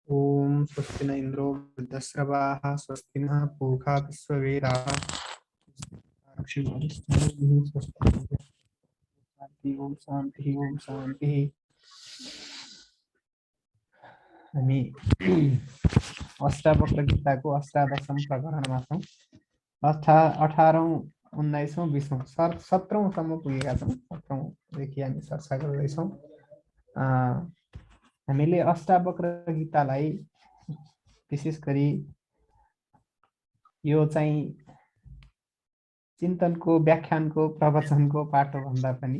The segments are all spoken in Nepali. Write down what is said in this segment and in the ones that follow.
ओम स्वस्ति न इंद्रो वृद्धश्रवाः स्वस्ति नः पूषा विश्ववेदाः स्वस्ति ओम शांति ओम शांति। हामी अष्टावक्र गीताको अष्टादशम प्रकरणमा छौँ। 18औं 19औं 20औं 17औंसम्म पुगेका छौँ। 17औंदेखि हामी चर्चा गर्दैछौँ। हामीले अष्टावक्र गीतालाई विशेष गरी यो चाहिँ चिन्तनको व्याख्यानको प्रवचनको पाटो भन्दा पनि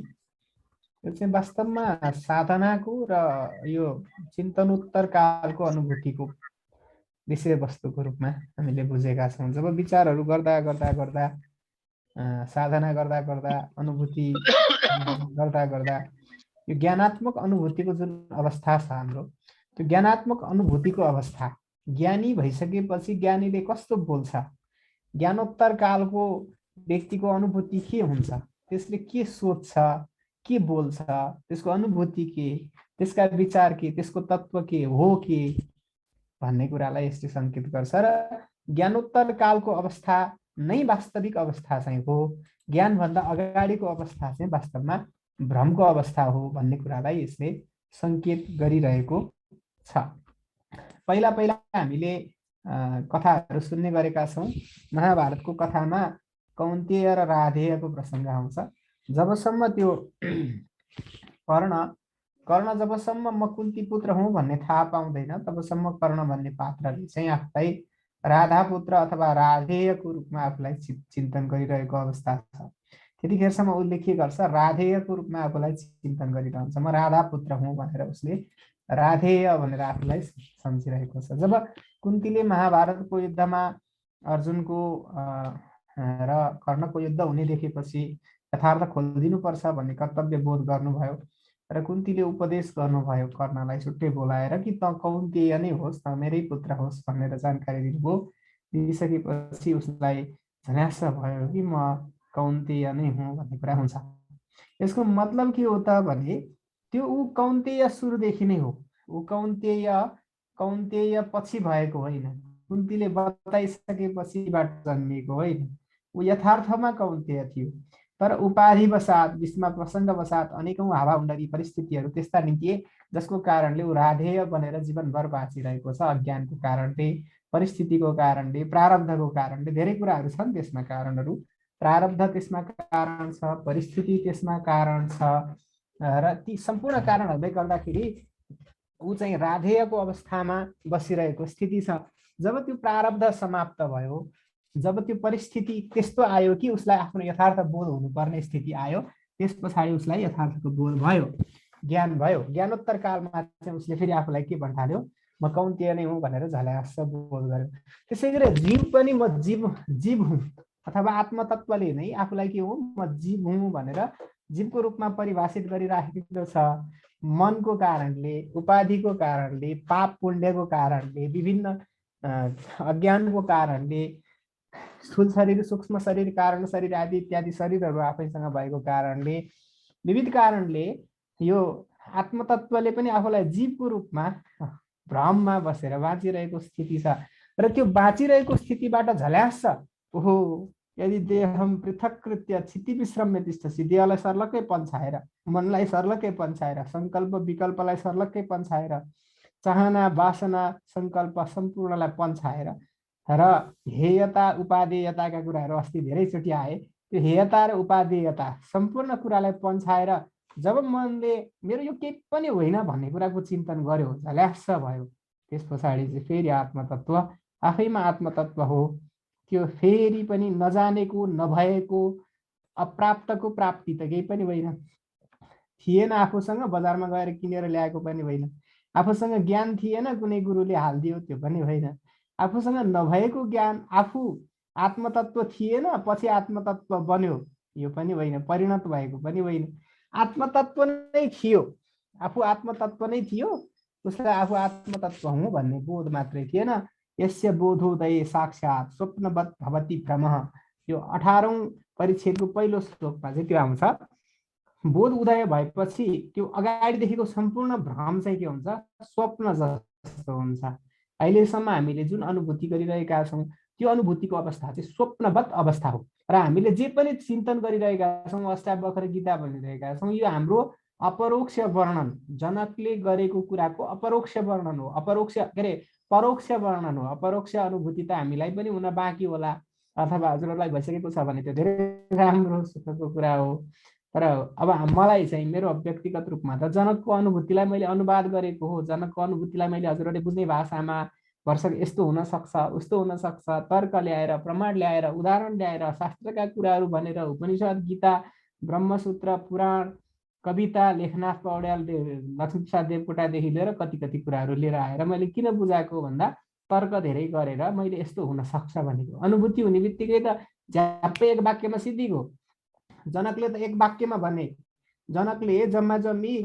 यो चाहिँ वास्तवमा साधनाको र यो चिन्तनोत्तर कालको अनुभूतिको विषयवस्तुको रूपमा हामीले बुझेका छौँ। जब विचारहरू गर्दा गर्दा गर्दा साधना गर्दा गर्दा अनुभूति गर्दा गर्दा यो ज्ञानात्मक अनुभूतिको जुन अवस्था छ हाम्रो, त्यो ज्ञानात्मक अनुभूतिको अवस्था ज्ञानी भइसकेपछि ज्ञानीले कस्तो बोल्छ, ज्ञानोत्तर कालको व्यक्तिको अनुभूति के हुन्छ, त्यसले के सोच्छ, के बोल्छ, त्यसको अनुभूति के, त्यसका विचार के, त्यसको तत्त्व के हो के भन्ने कुरालाई यसले सङ्केत गर्छ। र ज्ञानोत्तर कालको अवस्था नै वास्तविक अवस्था चाहिँ हो, ज्ञानभन्दा अगाडिको अवस्था चाहिँ वास्तवमा भ्रमको अवस्था हो भन्ने कुरालाई यसले सङ्केत गरिरहेको छ। पहिला पहिला हामीले कथाहरू सुन्ने गरेका छौँ। महाभारतको कथामा कौन्तेय र राधेयको प्रसङ्ग आउँछ। जबसम्म त्यो कर्ण जबसम्म म कुन्ती पुत्र हुँ भन्ने थाहा पाउँदैन, तबसम्म कर्ण भन्ने पात्रले चाहिँ आफूलाई राधा पुत्र अथवा राधेयको रूपमा आफूलाई चिन्तन गरिरहेको अवस्था छ। त्यतिखेरसम्म उसले के गर्छ, राधेयको रूपमा आफूलाई चिन्तन गरिरहन्छ। म राधा पुत्र हुँ भनेर उसले राधेय भनेर आफूलाई सम्झिरहेको छ। जब कुन्तीले महाभारतको युद्धमा अर्जुनको र कर्णको युद्ध हुने देखेपछि यथार्थ खोलिदिनुपर्छ भन्ने कर्तव्य बोध गर्नुभयो र कुन्तीले उपदेश गर्नुभयो कर्णलाई छुट्टै बोलाएर कि त कौन्तेय नै होस्, त मेरै पुत्र होस् भनेर जानकारी दिनुभयो। दिइसकेपछि उसलाई झन्यास भयो कि म कौन्तेय नै हुँ भन्ने कुरा हुन्छ। यसको मतलब के हो त भने त्यो ऊ कौन्तेय सुरुदेखि नै हो। ऊ कौन्तेय पछि भएको होइन, कुन्तीले बताइसकेपछिबाट जन्मिएको होइन। ऊ यथार्थमा कौन्तेय थियो, तर उपाधिवशात विषमा प्रसङ्गवशात अनेकौँ हावाहुण्डरी परिस्थितिहरू त्यस्ता निम्तिए जसको कारणले ऊ राधेय बनेर जीवनभर बाँचिरहेको छ। अज्ञानको कारणले, परिस्थितिको कारणले, प्रारब्धको कारणले, धेरै कुराहरू छन् त्यसमा कारणहरू। प्रारब्ध त्यसमा कारण छ, परिस्थिति त्यसमा कारण छ र ती सम्पूर्ण कारणहरूले गर्दाखेरि ऊ चाहिँ राधेयको अवस्थामा बसिरहेको स्थिति छ। जब त्यो प्रारब्ध समाप्त भयो, जब त्यो परिस्थिति त्यस्तो आयो कि उसलाई आफ्नो यथार्थ बोध हुनुपर्ने स्थिति आयो, त्यस पछाडि उसलाई यथार्थको बोध भयो, ज्ञान भयो। ज्ञानोत्तर कालमा चाहिँ उसले फेरि आफूलाई के भन्ठाल्यो, म कौन्तेय नै हुँ भनेर झल्यास बोध गर्यो। त्यसै गरी जीव पनि म जीव हुँ अथवा आत्मतत्त्वले नै आफूलाई के हुँ, म जीव हुँ भनेर जीवको रूपमा परिभाषित गरिराखेको छ। मनको कारणले, उपाधिको कारणले, पाप पुण्यको कारणले, विभिन्न अज्ञानको कारणले, स्थूल शरीर, सूक्ष्म शरीर, कारण शरीर आदि इत्यादि शरीरहरू आफैसँग भएको कारणले, विविध कारणले यो आत्मतत्त्वले पनि आफूलाई जीवको रूपमा भ्रममा बसेर बाँचिरहेको स्थिति छ। र त्यो बाँचिरहेको स्थितिबाट झल्यास ओहो यदि देहम पृथक्कृत्य क्षिति विश्रम्य तिष्ठसि, देहलाई सर्लक्कै पन्छाएर, मनलाई सर्लक्कै पन्छाएर, सङ्कल्प विकल्पलाई सर्लक्कै पन्छाएर, चाहना वासना सङ्कल्प सम्पूर्णलाई पन्छाएर र हेयता उपादेयताका कुराहरू अस्ति धेरैचोटि आए। त्यो हेयता र उपादेयता सम्पूर्ण कुरालाई पन्छाएर जब मनले मेरो यो केही पनि होइन भन्ने कुराको चिन्तन गर्यो, झल्यास भयो, त्यस पछाडि चाहिँ फेरि आत्मतत्त्व आफैमा आत्मतत्त्व हो। त्यो फेरि पनि नजानेको, नभएको, अप्राप्तको प्राप्ति त केही पनि होइन, थिएन आफूसँग, बजारमा गएर किनेर ल्याएको पनि होइन, आफूसँग ज्ञान थिएन, कुनै गुरुले हालिदियो त्यो पनि होइन, आफूसँग नभएको ज्ञान, आफू आत्मतत्त्व थिएन पछि आत्मतत्त्व बन्यो यो पनि होइन, परिणत भएको पनि होइन, आत्मतत्त्व नै थियो, आफू आत्मतत्त्व नै थियो, उसलाई आफू आत्मतत्त्व हुँ भन्ने बोध मात्रै थिएन। यस्य बोधोदय साक्षात् स्वप्नवत् भवति भ्रमः, यो 18औं परिच्छेदको पहिलो श्लोकमा चाहिँ त्यो आउँछ। बोध उदय भएपछि त्यो अगाडिदेखिको सम्पूर्ण भ्रम चाहिँ के हुन्छ, स्वप्न जस्तो हुन्छ। अहिलेसम्म हामीले जुन अनुभूति गरिरहेका छौँ त्यो अनुभूतिको अवस्था चाहिँ स्वप्नवत अवस्था हो र हामीले जे पनि चिन्तन गरिरहेका छौँ, अष्टावक्र गीता भनिरहेका छौँ, यो हाम्रो अपरोक्ष वर्णन, जनकले गरेको कुराको अपरोक्ष वर्णन हो, अपरोक्ष के अरे परोक्ष वर्णन हो। अपरोक्ष अनुभूति त हामीलाई पनि हुन बाँकी होला, अथवा हजुरहरूलाई भइसकेको छ भने त्यो धेरै राम्रो सुखको कुरा हो। तर अब मलाई चाहिँ मेरो व्यक्तिगत रूपमा त जनकको अनुभूतिलाई मैले अनुवाद गरेको हो, जनकको अनुभूतिलाई मैले हजुरहरूले बुझ्ने भाषामा भर्सक यस्तो हुनसक्छ उस्तो हुनसक्छ तर्क ल्याएर, प्रमाण ल्याएर, उदाहरण ल्याएर, शास्त्रका कुराहरू भनेर, उपनिषद, गीता, ब्रह्मसूत्र, पुराण, कविता, लेखनाथ पौड्याल, लक्ष्मीप्रसाद देवकोटादेखि लिएर कति कति कुराहरू लिएर आएर मैले किन बुझाएको भन्दा तर्क धेरै गरेर मैले यस्तो हुनसक्छ भनेको। अनुभूति हुने बित्तिकै त झ्याप्पै एक वाक्यमा सिद्धिको। जनकले त एक वाक्यमा भने, जनकले जम्मा जम्मी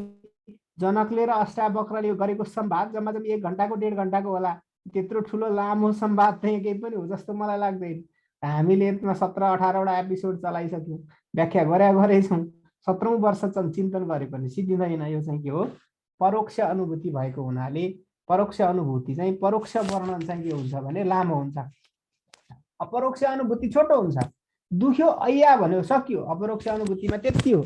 जनकले र अष्टावक्रले गरेको संवाद जम्मा जम्मी 1 घण्टाको 1.5 घण्टाको होला। त्यत्रो ठुलो लामो संवाद चाहिँ केही पनि हो जस्तो मलाई लाग्दैन। हामीले यसमा 17-18वटा एपिसोड चलाइसक्यौँ, व्याख्या गरेछौँ, 17औं वर्ष चिन्तन गरे पनि सिद्धिँदैन। यो चाहिँ के हो, परोक्ष अनुभूति भएको हुनाले परोक्ष अनुभूति चाहिँ परोक्ष वर्णन चाहिँ के हुन्छ भने लामो हुन्छ, अपरोक्ष अनुभूति छोटो हुन्छ। दुख्यो ऐया भन्यो सक्यो, अपरोक्ष अनुभूतिमा त्यति हो,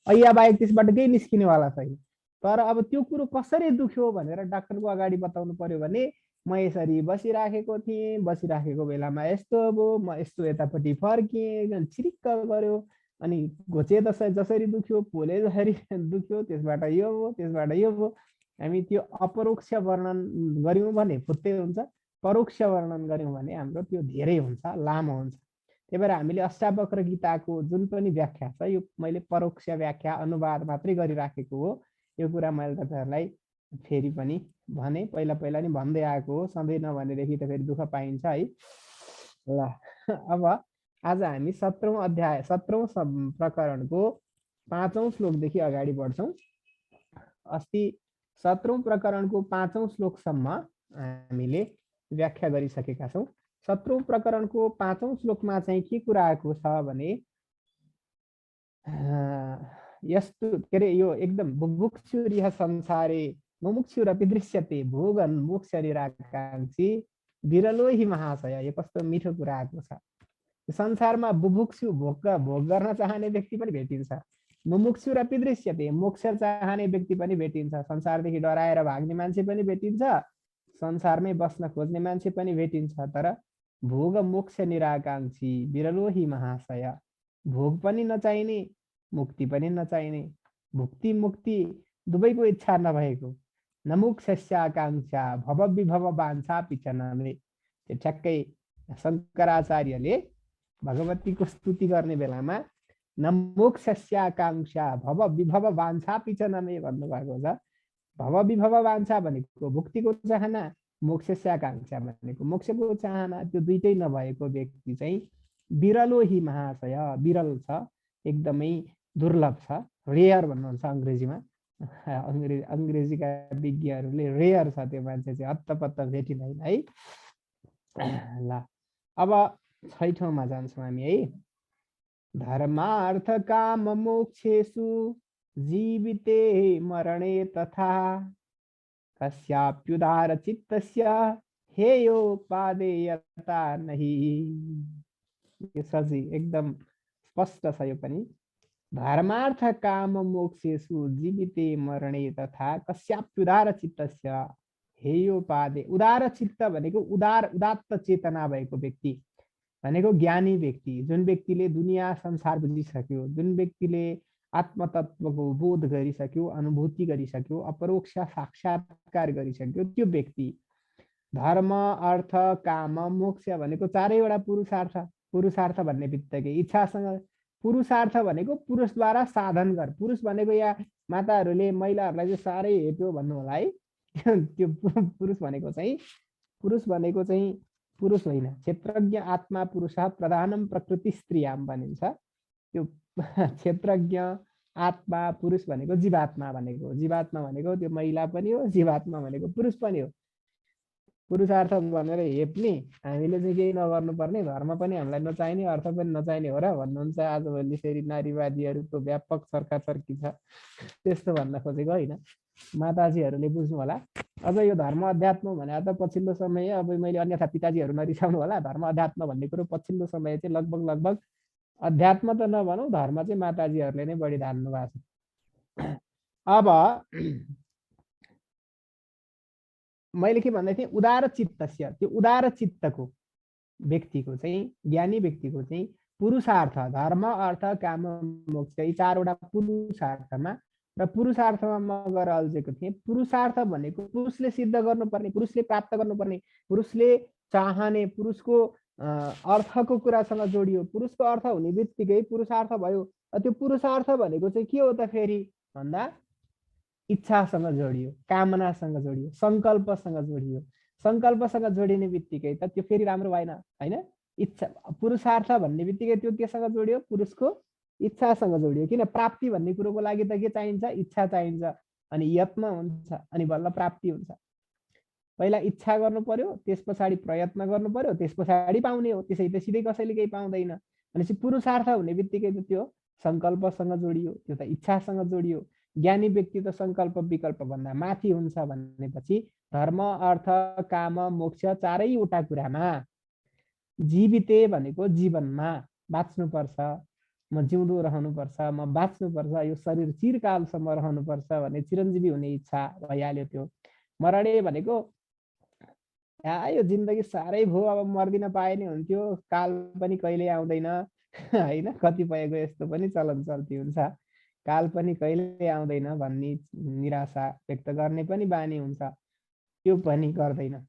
ऐया बाहेक त्यसबाट केही निस्किनेवाला छैन। तर अब त्यो कुरो कसरी दुख्यो भनेर डाक्टरको अगाडि बताउनु पर्यो भने म यसरी बसिराखेको थिएँ, बसिराखेको बेलामा यस्तो अब म यस्तो यतापट्टि फर्किएँ, छिरिक्क गऱ्यो, अनि घोचे जसरी दुख्यो, पोले जसरी दुख्यो, त्यसबाट यो हो, त्यसबाट यो हो। हामी त्यो अपरोक्ष वर्णन गऱ्यौँ भने फुत्तै हुन्छ, परोक्ष वर्णन गऱ्यौँ भने हाम्रो त्यो धेरै हुन्छ, लामो हुन्छ। त्यही भएर हामीले अष्टावक्र गीताको जुन पनि व्याख्या छ यो मैले परोक्ष व्याख्या अनुवाद मात्रै गरिराखेको हो। यो कुरा मैले तपाईँहरूलाई फेरि पनि भने, पहिला नि भन्दै आएको हो, सधैँ नभनेदेखि त फेरि दुःख पाइन्छ है। ल अब आज हामी 17औं अध्याय 17औं प्रकरणको 5औं श्लोकदेखि अगाडि बढ्छौँ। अस्ति 17औं प्रकरणको 5औं श्लोकसम्म हामीले व्याख्या गरिसकेका छौँ। 17औं प्रकरणको 5औं श्लोकमा चाहिँ के कुरा आएको छ भने यस्तो के अरे यो एकदम बुभुक्षुरिह संसारे मुमुक्षुरपि दृश्यते भोगन मोक्ष निराकांक्षी विरलोही महाशय। यो कस्तो मिठो कुरा आएको छ। संसारमा बुभुक्षु भोग गर्न चाहने व्यक्ति पनि भेटिन्छ, मुमुक्षुरपि दृश्यते मोक्ष चाहने व्यक्ति पनि भेटिन्छ, संसारदेखि डराएर भाग्ने मान्छे पनि भेटिन्छ, संसारमै बस्न खोज्ने मान्छे पनि भेटिन्छ। तर भोग मोक्ष निराकांक्षी विरलोही महाशय, भोग पनि नचाहिने मुक्ति पनि नचाहिने, भुक्ति मुक्ति दुवैको इच्छा नभएको, नमुक्षस्याकांक्षा भव विभव वाञ्छा पिचनमे। त्यो ठ्याक्कै शङ्कराचार्यले भगवतीको स्तुति गर्ने बेलामा नमोक्षस्याकांक्षा भव विभव वाञ्छा पिचनमे भन्नुभएको छ। भव विभव वाञ्छा भनेको मुक्तिको चाहना, मोक्षस्याकांक्षा भनेको मोक्षको चाहना, त्यो दुइटै नभएको व्यक्ति चाहिँ विरलोही महाशय, विरल छ, एकदमै दुर्लभ छ, रेयर भन्नुहुन्छ अङ्ग्रेजीमा। अङ्ग्रेजीका विज्ञहरूले रेयर छ त्यो मान्छे चाहिँ, हत्तपत्त भेटिँदैन है। ल अब 6औँमा जान्छौँ हामी है। धर्मार्थ काम मोक्षेषु जीविते मरणे तथा कस्याप्युदार चित्तस्य हेयोपादेयता नहि। यो सजी एकदम स्पष्ट छ यो पनि। धर्मार्थ काम मोक्षेषु जीविते मरणे तथा कस्याप्युदार चित्तस्य हेयोपादे। उदार चित्त भनेको उदात्त चेतना भएको व्यक्ति भनेको ज्ञानी व्यक्ति, जुन व्यक्तिले दुनियाँ संसार बुझिसक्यो, जुन व्यक्तिले आत्मतत्वको बोध गरिसक्यो, अनुभूति गरिसक्यो, अपरोक्ष साक्षात्कार गरिसक्यो, त्यो व्यक्ति। धर्म अर्थ काम मोक्ष भनेको चारैवटा पुरुषार्थ। पुरुषार्थ भन्ने बित्तिकै इच्छासँग, पुरुषार्थ भनेको पुरुषद्वारा साधन गर। पुरुष भनेको या माताहरूले महिलाहरूलाई चाहिँ साह्रै हेप्यो भन्नु होला है। त्यो पुरुष भनेको चाहिँ पुरुष होइन, क्षेत्रज्ञ आत्मा पुरुष प्रधानम प्रकृति स्त्रियाम भनिन्छ। त्यो क्षेत्रज्ञ आत्मा पुरुष भनेको जीवात्मा भनेको, जीवात्मा भनेको त्यो महिला पनि हो, जीवात्मा भनेको पुरुष पनि हो। पुरुषार्थ भनेर हेप्ने, हामीले चाहिँ केही नगर्नुपर्ने, धर्म पनि हामीलाई नचाहिने, अर्थ पनि नचाहिने हो र भन्नुहुन्छ। आजभोलि फेरि नारीवादीहरूको व्यापक चर्काचर्की छ, त्यस्तो भन्न खोजेको होइन। माताजीहरूले बुझ्नु होला। अझ यो धर्म अध्यात्म भने त पछिल्लो समय, अब मैले अन्यथा पिताजीहरू नरिसाउनु होला, धर्म अध्यात्म भन्ने कुरो पछिल्लो समय चाहिँ लगभग अध्यात्म त नभनौँ, धर्म चाहिँ माताजीहरूले नै बढी धान्नु भएको छ। अब मैले के भन्दै थिएँ, उदार चित्तस्य, त्यो उदार चित्तको व्यक्तिको चाहिँ, ज्ञानी व्यक्तिको चाहिँ पुरुषार्थ, धर्म अर्थ काम मोक्ष, यी चारवटा पुरुषार्थमा, र पुरुषार्थमा म गएर अल्झेको थिएँ। पुरुषार्थ भनेको पुरुषले सिद्ध गर्नुपर्ने, पुरुषले प्राप्त गर्नुपर्ने, पुरुषले चाहने, पुरुषको अर्थको कुरासँग जोडियो। पुरुषको अर्थ हुने बित्तिकै पुरुषार्थ भयो। त्यो पुरुषार्थ भनेको चाहिँ के हो त फेरि भन्दा इच्छासँग जोडियो, कामनासँग जोडियो, सङ्कल्पसँग जोडियो। सङ्कल्पसँग जोडिने बित्तिकै त त्यो फेरि राम्रो भएन होइन। इच्छा, पुरुषार्थ भन्ने बित्तिकै त्यो केसँग जोडियो, पुरुषको इच्छासँग जोडियो। किन, प्राप्ति भन्ने कुरोको लागि त के चाहिन्छ, इच्छा चाहिन्छ, अनि यत्न हुन्छ, अनि बल्ल प्राप्ति हुन्छ। पहिला इच्छा गर्नु पर्यो, त्यस पछाडि प्रयत्न गर्नु पर्यो, त्यस पछाडि पाउने हो। त्यसै त सिधै कसैले केही पाउँदैन। भनेपछि पुरुषार्थ हुने बित्तिकै त त्यो सङ्कल्पसँग जोडियो, त्यो त इच्छासँग जोडियो। ज्ञानी व्यक्ति त सङ्कल्प विकल्प भन्दा माथि हुन्छ भनेपछि धर्म अर्थ काम मोक्ष चारैवटा कुरामा जीविते भनेको जीवनमा बाँच्नुपर्छ, म जिउँदो रहनुपर्छ, म बाँच्नुपर्छ, यो शरीर चिरकालसम्म रहनुपर्छ भन्ने चिरञ्जीवी हुने इच्छा भइहाल्यो। त्यो मरणे भनेको यो जिन्दगी साह्रै भयो, अब मर्दिन पाए नि हुन्थ्यो, काल पनि कहिले आउँदैन होइन। कतिपयको यस्तो पनि चलन चल्ती हुन्छ, काल पनि कहिले आउँदैन भन्ने निराशा व्यक्त गर्ने पनि बानी हुन्छ, त्यो पनि गर्दैन।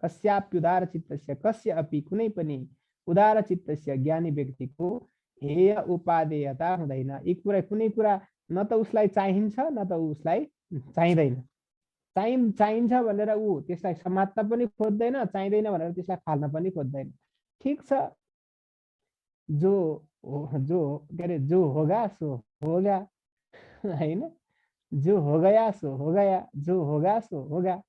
कस्याप्युदार चित्तस्य, कस्य अपि कुनै पनि उदार चित्तस्य ज्ञानी व्यक्तिको हेय उपादेयता हुँदैन। यी कुरा, कुनै कुरा न त उसलाई चाहिन्छ न त उसलाई चाहिँदैन। चाहिन्छ भनेर ऊ त्यसलाई समात्न पनि खोज्दैन, चाहिँदैन भनेर त्यसलाई फाल्न पनि खोज्दैन। ठिक छ, के अरे जो होगा सो होगा होइन, जो हो गया सो हो गया, जो होगा सो होगा,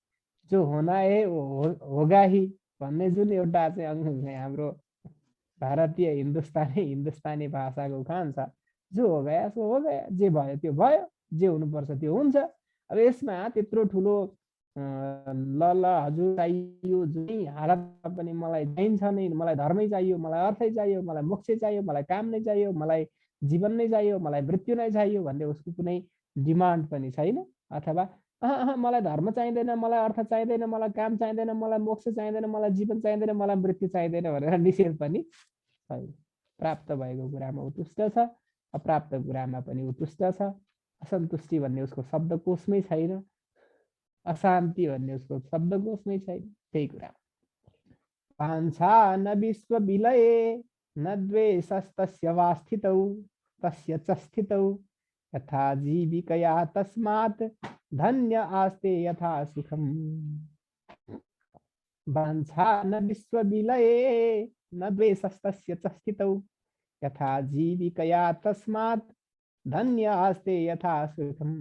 जो होना है वो होगा ही भन्ने जुन एउटा चाहिँ हाम्रो भारतीय हिन्दुस्तानी भाषाको उखान छ, जो हो गया सो हो गया, जे भयो त्यो भयो, जे हुनुपर्छ त्यो हुन्छ। अब यसमा त्यत्रो ठुलो ल हजुर चाहियो, जुनै हालतमा पनि मलाई चाहिन्छ नै, मलाई धर्मै चाहियो, मलाई अर्थै चाहियो, मलाई मोक्ष चाहियो, मलाई काम नै चाहियो, मलाई जीवन नै चाहियो, मलाई मृत्यु नै चाहियो भन्ने उसको कुनै डिमान्ड पनि छैन। अथवा मलाई धर्म चाहिँदैन, मलाई अर्थ चाहिँदैन, मलाई काम चाहिँदैन, मलाई मोक्ष चाहिँदैन, मलाई जीवन चाहिँदैन, मलाई मृत्यु चाहिँदैन भनेर निषेध पनि छैन। प्राप्त भएको कुरामा उत्कृष्ट छ, अप्राप्त कुरामा पनि उत्कृष्ट छ। असन्तुष्टि भन्ने उसको शब्दकोशमै छैन, अशान्ति भन्ने उसको शब्दकोशमै छैन। त्यही कुरा वाञ्छा न विश्व विलये न द्वेषस्तस्य वा स्थितौ तस्य च स्थितौ यथा जीविकया तस्मात् धन्य आस्ते यथा सुखम्। वाञ्छा न विश्व विलये न द्वेषस्तस्य च स्थितौ यथा जीविकया तस्मात् धन्य आस्ते यथा सुखम्।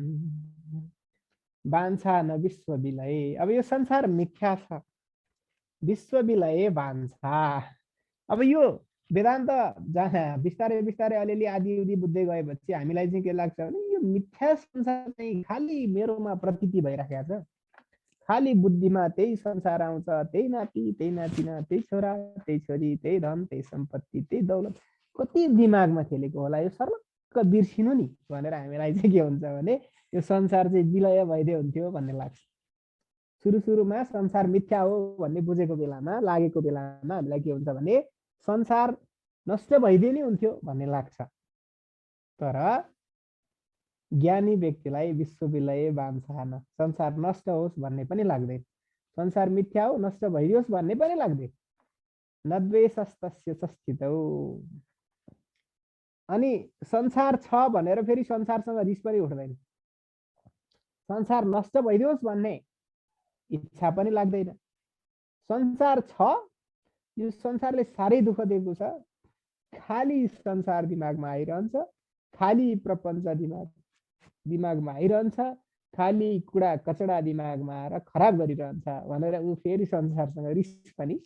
वाञ्छा न विश्व विलय, अब यो संसार मिथ्या छ, विश्व विलय वाञ्छा। अब यो वेदान्त जहाँ बिस्तारै बिस्तारै अलिअलि आदि उदि बुझ्दै गएपछि हामीलाई चाहिँ के लाग्छ भने यो मिथ्या संसार चाहिँ खालि मेरोमा प्रतीति भइराखेको छ, खालि बुद्धिमा त्यही संसार आउँछ, त्यही नाति त्यही नातिना, त्यही छोरा त्यही छोरी, त्यही धन त्यही सम्पत्ति त्यही दौलत, कति दिमागमा खेलेको होला यो, सर्लक्क बिर्सिनु नि भनेर हामीलाई चाहिँ के हुन्छ भने यो संसार चाहिँ विलय भइदियो हुन्थ्यो भन्ने लाग्छ। सुरुमा संसार मिथ्या हो भन्ने बुझेको बेलामा, लागेको बेलामा हामीलाई के हुन्छ भने संसार नष्ट भइदिए नि हुन्थ्यो भन्ने लाग्छ। तर ज्ञानी व्यक्तिलाई विश्व विलय वाञ्छा, संसार नष्ट होस् भन्ने पनि लाग्दैन, संसार मिथ्या हो नष्ट भइदियोस् भन्ने पनि लाग्दैन। न द्वेषस्तस्य च स्थितौ, अनि संसार छ भनेर फेरि संसारसँग रिस पनि उठ्दैन, संसार नष्ट भइदियोस् भन्ने इच्छा पनि लाग्दैन। संसार छ, यो संसारले साह्रै दुःख दिएको छ, खालि संसार दिमागमा आइरहन्छ, खालि प्रपञ्च दिमागमा आइरहन्छ, खालि कुरा कचडा दिमागमा आएर खराब गरिरहन्छ भनेर ऊ फेरि संसारसँग रिस पनि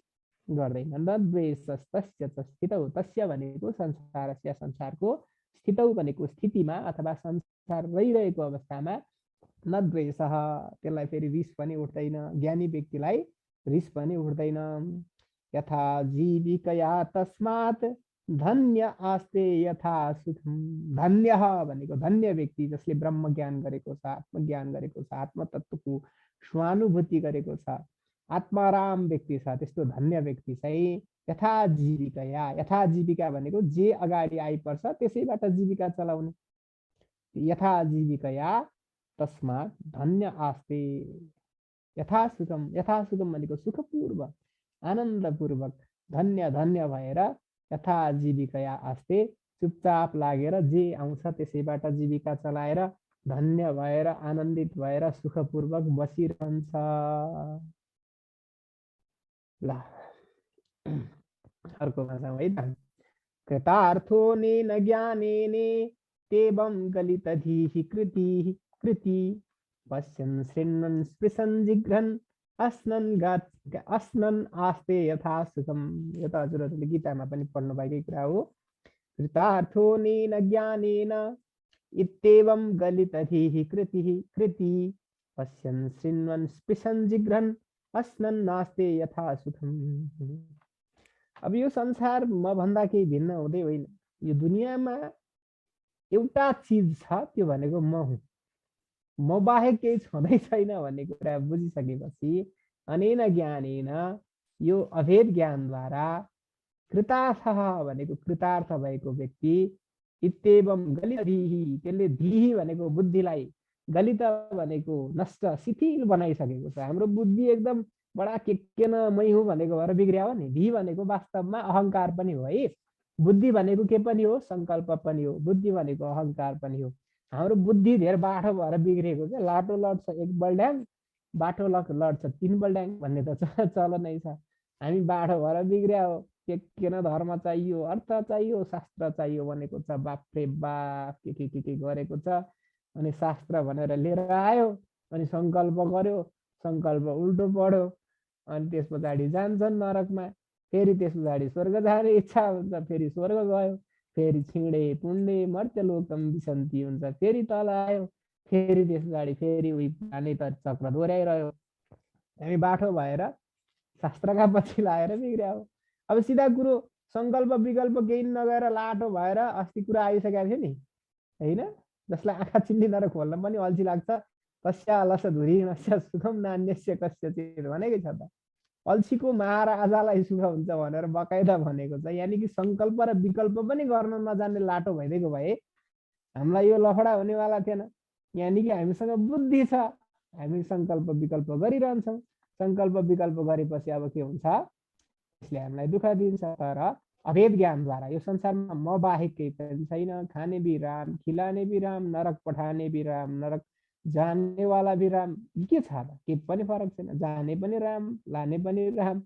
गर्दैन। न द्वेषस्तस्य च स्थितौ, तस्य भनेको संसारस्य, संसारको, स्थितौ भनेको स्थितिमा अथवा संसार रहिरहेको अवस्थामा न द्वेषः, त्यसलाई फेरि रिस पनि उठ्दैन, ज्ञानी व्यक्तिलाई रिस पनि उठ्दैन। यथा जीविकया तस्मात् धन्य आस्ते यथा सुखम। धन्य भनेको धन्य व्यक्ति, जसले ब्रह्म ज्ञान गरेको छ, आत्मज्ञान गरेको छ, आत्मतत्त्वको स्वानुभूति गरेको छ, आत्माराम व्यक्ति छ, त्यस्तो धन्य व्यक्ति चाहिँ यथा जीविकया, यथा जीविका भनेको जे अगाडि आइपर्छ त्यसैबाट जीविका चलाउने, यथा जीविकया तस्मात् धन्य आस्ते यथा सुखम। यथा सुखम भनेको सुखपूर्वक आनन्दपूर्वक धन्य धन्य भएर यथा जीविकया आस्ते चुपचाप लागेर जे आउँछ त्यसैबाट जीविका चलाएर धन्य भएर आनन्दित भएर सुखपूर्वक बसिरहन्छ। ल अर्कोमा जाउँ है त। कृतार्थोनेन ज्ञानेन तेवं गलितधीः कृति पश्यन् शृण्वन् स्पृशन् जिघ्रन् अस्नन् आस्ते यथा सुखम। यो त हजुरहरूले गीतामा पनि पढ्नु भएकै कुरा हो। कृतार्थोनेन ज्ञानेन इत्येवं गलितधीः कृति पश्यन् शृण्वन् स्पृशन् जिघ्रन् अस्नन् नास्ते यथा सुखम। अब यो संसार म भन्दा केही भिन्न हुँदै होइन। यो दुनियाँमा एउटा चिज छ, त्यो भनेको म हुँ। म बाहेक केही छँदै छैन भन्ने कुरा बुझिसकेपछि अनेन ज्ञानेन, यो अभेद ज्ञानद्वारा कृतार्थः भनेको कृतार्थ भएको व्यक्ति, इत्येवं गलितधीः, त्यसले धीः भनेको बुद्धिलाई, गलित भनेको नष्ट शिथिल बनाइसकेको छ। हाम्रो बुद्धि एकदम बडा के न मै हुँ भनेको भएर बिग्रिया हो नि। धी भनेको वास्तवमा अहङ्कार पनि हो है। बुद्धि भनेको के पनि हो? संकल्प पनि हो। बुद्धि भनेको अहङ्कार पनि हो। हाम्रो बुद्धि धेर बाठो भएर बिग्रेको छ। लाटो लड्छ एक बल्ड्याङ, बाठो लड्छ 3 बल्ड्याङ भन्ने त चलनै छ। हामी बाठो भएर बिग्रिया हो। के न धर्म चाहियो, अर्थ चाहियो, शास्त्र चाहियो भनेको छ। बाफ्रे बाफ के गरेको छ। अनि शास्त्र भनेर लिएर आयो, अनि संकल्प गर्यो, संकल्प उल्टो पढ्यो, अनि त्यस पछाडि जान्छन् नरकमा। फेरि त्यस पछाडि स्वर्ग जाने इच्छा हुन्छ, फेरि स्वर्ग गयो, फेरि छिँडे पुण्डे मर्त्यलोकम विसन्ति हुन्छ, फेरि तल आयो, फेरि त्यस पछाडि फेरि उही पुरानै त चक्र दोहोऱ्याइरह्यो। हामी बाठो भएर शास्त्रका पछि लाएर बिग्रिया हो। अब सिधा कुरो, संकल्प विकल्प केही नगएर लाटो भएर अस्ति कुरा आइसकेको थियो नि होइन, जसलाई आँखा चिन्दिँदा खोल्न पनि अल्छी लाग्छ। तस्या अलस धुरी नस्य सुखम नान्यस्य कस्यचित् भनेकै छ त। अल्छीको महाराजालाई सुख हुन्छ भनेर बकाइदा भनेको छ। यानि कि संकल्प र विकल्प पनि गर्न नजान्ने लाटो भइदिएको भए हामीलाई यो लफडा हुनेवाला थिएन। यानि कि हामीसँग बुद्धि छ, हामी संकल्प विकल्प गरिरहन्छौँ। संकल्प विकल्प गरेपछि अब के हुन्छ? यसले हामीलाई दुःख दिन्छ। तर अभेद ज्ञानद्वारा यो संसारमा म बाहेक केही पनि छैन। खाने भी राम, खिलाने भी राम, नरक पठाने भी राम, नरक जाने वाला भी राम। के छ त? के पनि फरक छैन। जाने पनि राम, लाने पनि राम,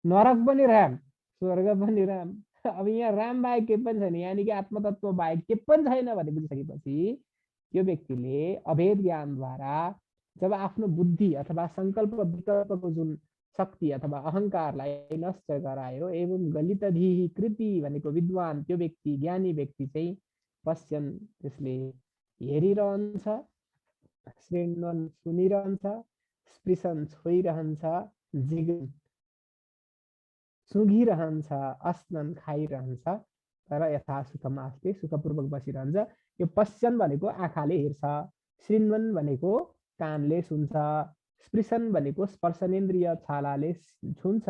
नरक पनि राम, स्वर्ग पनि राम। अब यहाँ राम बाहेक के पनि छैन, यानि कि आत्मतत्व बाहेक के पनि छैन भन्ने बुझिसकेपछि यो व्यक्तिले अभेद ज्ञानद्वारा जब आफ्नो बुद्धि अथवा संकल्प विकल्पको जुन शक्ति अथवा अहङ्कारलाई नष्ट गरायो, एवं गलितधीः कृति भनेको विद्वान त्यो व्यक्ति, ज्ञानी व्यक्ति चाहिँ पश्यन्, त्यसले हेरिरहन्छ, शृण्वन् सुनिरहन्छ, स्पृशन् छोइरहन्छ, जिघ्रन् सुँघिरहन्छ, अस्नन् खाइरहन्छ, तर यथा सुखम आस्ते सुखपूर्वक बसिरहन्छ। यो पश्यन् भनेको आँखाले हेर्छ, शृण्वन् भनेको कानले सुन्छ, स्पृशन् भनेको स्पर्शनेन्द्रिय छालाले छुन्छ,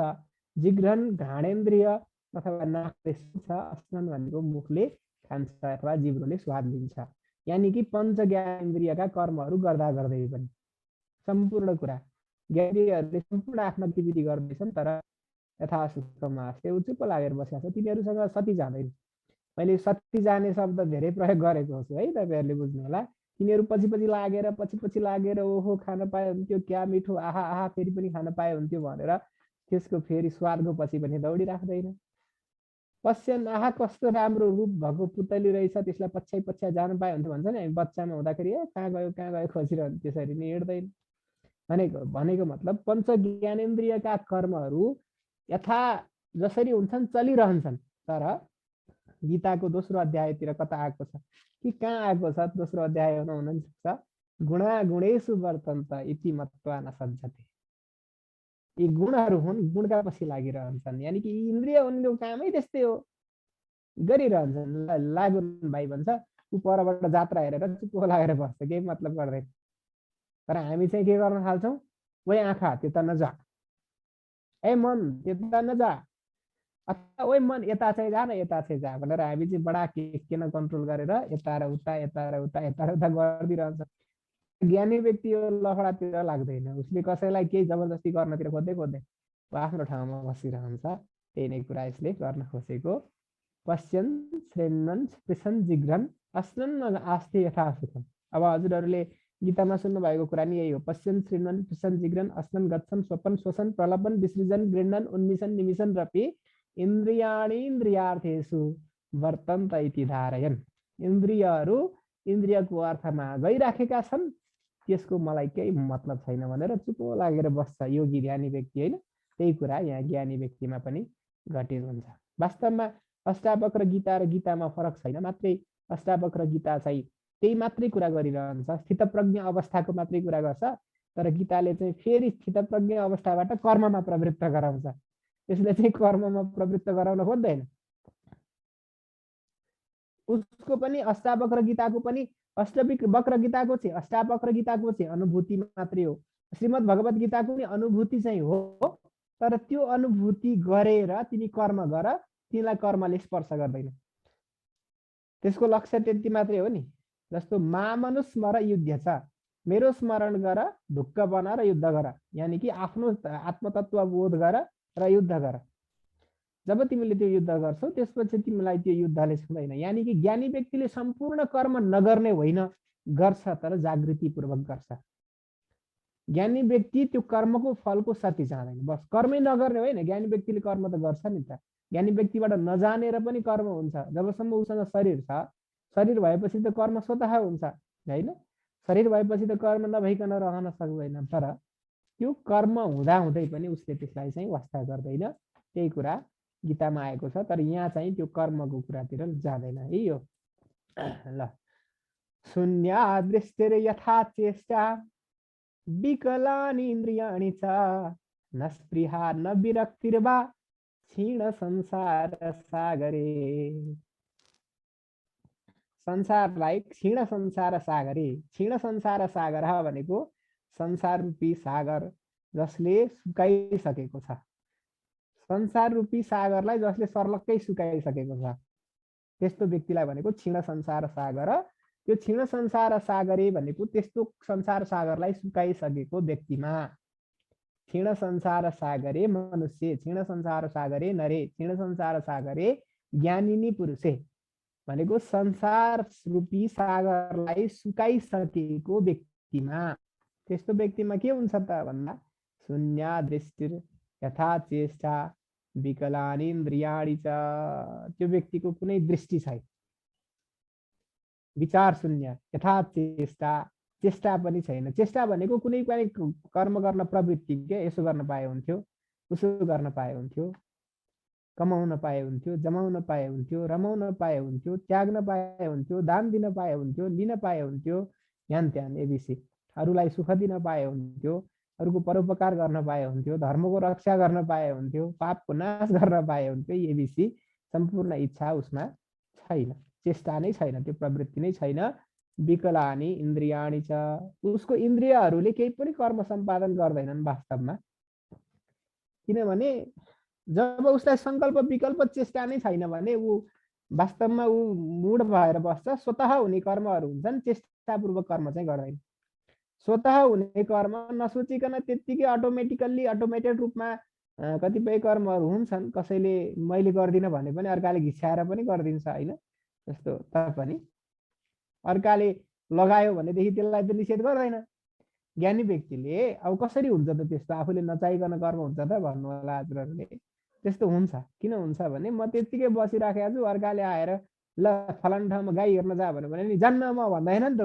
जिघ्रन् घ्राणेन्द्रिय अथवा नाकले सुन्छ, अस्नन् भनेको मुखले खान्छ अथवा जिब्रोले स्वाद लिन्छ। यानि कि पञ्च ज्ञानेन्द्रियका कर्महरू गर्दा गर्दै पनि सम्पूर्ण कुरा ज्ञानेन्द्रियहरूले सम्पूर्ण आफ्नो एक्टिभिटी गर्दैछन्, तर यथा सुखम आस्ते ऊ चुप्प लागेर बसेको छ। तिनीहरूसँग सती जाँदैन। मैले सती जाने शब्द धेरै प्रयोग गरेको छु है, तपाईँहरूले बुझ्नु होला। तिनीहरू पछि लागेर ओहो खान पाए हुन्थ्यो, क्या मिठो, आहा आहा फेरि पनि खान पाए हुन्थ्यो भनेर त्यसको फेरि स्वादको पछि पनि दौडिराख्दैन। पश्यन्, आहा कस्तो राम्रो रूप भएको पुतली रहेछ, त्यसलाई पछ्याइ जान पाए हुन्थ्यो भन्छ नि हामी बच्चामा हुँदाखेरि, कहाँ गयो खोजिरहनु, त्यसरी नै हिँड्दैन। भनेको मतलब पञ्च ज्ञानेन्द्रियका कर्महरू यथा जसरी हुन्छन् चलिरहन्छन्। तर गीताको दोस्रो अध्यायतिर कता आएको छ कि कहाँ आएको छ? दोस्रो अध्याय हुन सक्छ। गुणा गुणेषु वर्तन्त इति मत्वा न सज्जते। यी गुणहरू हुन्, गुणका पछि लागिरहन्छन्। यानि कि इन्द्रिय उनीको कामै त्यस्तै हो, गरिरहन्छन्। लागुन भाइ भन्छ, ऊ परबाट जात्रा हेरेर चुप्पो लागेर बस्छ, केही मतलब गर्दैन। तर हामी चाहिँ के गर्न थाल्छौँ, ओए आँखा त्यता नजा, ए मन त्यता नजा, अथवा ओए मन यता चाहिँ जा न, यता चाहिँ जा भनेर हामी चाहिँ बडा किन कन्ट्रोल गरेर यता र उता यता र उता यता र उता गरिदिरहन्छ। ज्ञानी व्यक्ति यो लफडातिर लाग्दैन, उसले कसैलाई केही जबरजस्ती गर्नतिर खोज्दैन, आफ्नो ठाउँमा बसिरहन्छ। त्यही नै कुरा यसले गर्न खोजेको। पश्यन् श्रेणन् स्पृशन् जिघ्रन् अस्नन् आस्थे यथा सुखम्। अब हजुरहरूले गीतामा सुन्नु भएको कुरा नि यही हो। पश्यन् श्रेणन् स्पृशन् जिघ्रन् अस्नन् गच्छन् स्वपन् श्वसन् प्रलपन् विसृजन् गृह्णन् उन्मिषन् निमिषन् रपि इन्द्रियाणि इन्द्रियार्थेषु वर्तन्त इति धारयन्। इन्द्रियहरू इन्द्रियको अर्थमा गइराखेका छन्, त्यसको मलाई केही मतलब छैन भनेर चुप्पो लागेर बस्छ योगी ज्ञानी व्यक्ति, होइन? त्यही कुरा यहाँ ज्ञानी व्यक्तिमा पनि घटित हुन्छ। वास्तवमा अष्टावक्र गीता र गीतामा फरक छैन, मात्रै अष्टावक्र गीता चाहिँ त्यही मात्रै कुरा गरिरहन्छ, स्थितप्रज्ञ अवस्थाको मात्रै कुरा गर्छ। तर गीताले चाहिँ फेरि स्थितप्रज्ञ अवस्थाबाट कर्ममा प्रवृत्त गराउँछ। यसले चाहिँ कर्ममा प्रवृत्त गराउन खोज्दैन। उसको पनि अष्टावक्र गीताको पनि अष्टवक्र गीताको चाहिँ अष्टावक्र गीताको चाहिँ अनुभूति मात्रै हो। श्रीमद् भगवत गीताको पनि अनुभूति चाहिँ हो, तर त्यो अनुभूति गरेर तिमी कर्म गर, तिमीलाई कर्मले स्पर्श गर्दैन। त्यसको लक्ष्य त्यति मात्रै हो नि। जस्तो मामनुस्मर युद्ध छ, मेरो स्मरण गर, ढुक्क बन र युद्ध गर। यानि कि आफ्नो आत्मतत्व बोध गर र युद्ध गर। जब तिमीले त्यो युद्ध गर्छौ त्यसपछि तिमीलाई त्यो युद्धले छुँदैन। यानि कि ज्ञानी व्यक्तिले सम्पूर्ण कर्म नगर्ने होइन, गर्छ तर जागृतिपूर्वक गर्छ। ज्ञानी व्यक्ति त्यो कर्मको फलको साथी चाहँदैन, बस कर्मै नगर्ने होइन। ज्ञानी व्यक्तिले कर्म त गर्छ नि त। ज्ञानी व्यक्तिबाट नजानेर पनि कर्म हुन्छ। जबसम्म उसँग शरीर छ, शरीर भएपछि त कर्म स्वतः हुन्छ, होइन? शरीर भएपछि त कर्म नभइकन रहन सक्दैन। तर त्यो कर्म हुँदाहुँदै पनि उसले त्यसलाई चाहिँ वास्ता गर्दैन। त्यही कुरा गीतामा आएको छ। तर यहाँ चाहिँ त्यो कर्मको कुरातिर जाँदैन। यही हो। ल, शून्या दृष्टिर यथा चेष्टा विकलानि इन्द्रियाणि च न स्पृहा न विरक्तिर्वा क्षीण संसार सागरे। संसारलाई क्षीण संसार सागरे, क्षीण संसार सागर भनेको संसार रूपी सागर जसले सुकाइसकेको छ। संसार रूपी सागरलाई जसले सर्लक्कै सुकाइसकेको छ, त्यस्तो व्यक्तिलाई भनेको क्षीण संसार सागर। त्यो क्षीण संसार सागरे भनेको त्यस्तो संसार सागरलाई सुकाइसकेको व्यक्तिमा। क्षीण संसार सागरे मनुष्य, क्षीण संसार सागरे नरे, क्षीण संसार सागरे ज्ञानिनी पुरुषे भनेको संसार रूपी सागरलाई सुकाइसकेको व्यक्तिमा। त्यस्तो व्यक्तिमा के हुन्छ त भन्दा शून्य दृष्टि यथा चेष्टा विकलानि इन्द्रियाणि च। त्यो व्यक्तिको कुनै दृष्टि छैन, विचार शून्य, यथा चेष्टा, चेष्टा पनि छैन। चेष्टा भनेको कुनै पनि कर्म गर्न प्रवृत्ति के, यसो गर्न पाए हुन्थ्यो, उसो गर्न पाए हुन्थ्यो, कमाउन पाए हुन्थ्यो, जमाउन पाए हुन्थ्यो, रमाउन पाए हुन्थ्यो, त्याग्न पाए हुन्थ्यो, दान दिन पाए हुन्थ्यो, लिन पाए हुन्थ्यो, ध्यान त्यान एबिसी, अरूलाई सुख दिन पाए हुन्थ्यो, अरूको परोपकार गर्न पाए हुन्थ्यो, धर्मको रक्षा गर्न पाए हुन्थ्यो, पापको नाश गर्न पाए हुन्थ्यो। एबिसी सम्पूर्ण इच्छा उसमा छैन, चेष्टा नै छैन, त्यो प्रवृत्ति नै छैन। विकलानि इन्द्रियाणि च, उसको इन्द्रियहरूले केही पनि कर्म सम्पादन गर्दैनन् वास्तवमा। किनभने जब उसलाई संकल्प विकल्प चेष्टा नै छैन भने ऊ वास्तवमा ऊ मूढ भएर बस्छ। स्वतः हुने कर्महरू हुन्छन्, चेष्टापूर्वक कर्म चाहिँ गर्दैन। स्वतः हुने कर्म नसोचिकन त्यत्तिकै अटोमेटिकल्ली अटोमेटेड रूपमा कतिपय कर्महरू हुन्छन्। कसैले मैले गर्दिनँ भने पनि अर्काले घिस्याएर पनि गरिदिन्छ, होइन? जस्तो पनि अर्काले लगायो भनेदेखि त्यसलाई त निषेध गर्दैन। ज्ञानी व्यक्तिले अब कसरी हुन्छ त त्यस्तो, आफूले नचाहिकन कर्म हुन्छ त भन्नु होला हजुरहरूले? त्यस्तो हुन्छ। किन हुन्छ भने म त्यत्तिकै बसिराखेको छु, अर्काले आएर ल फलाना ठाउँमा गाई हेर्न जा भने नि जान्न म भन्दैन नि त।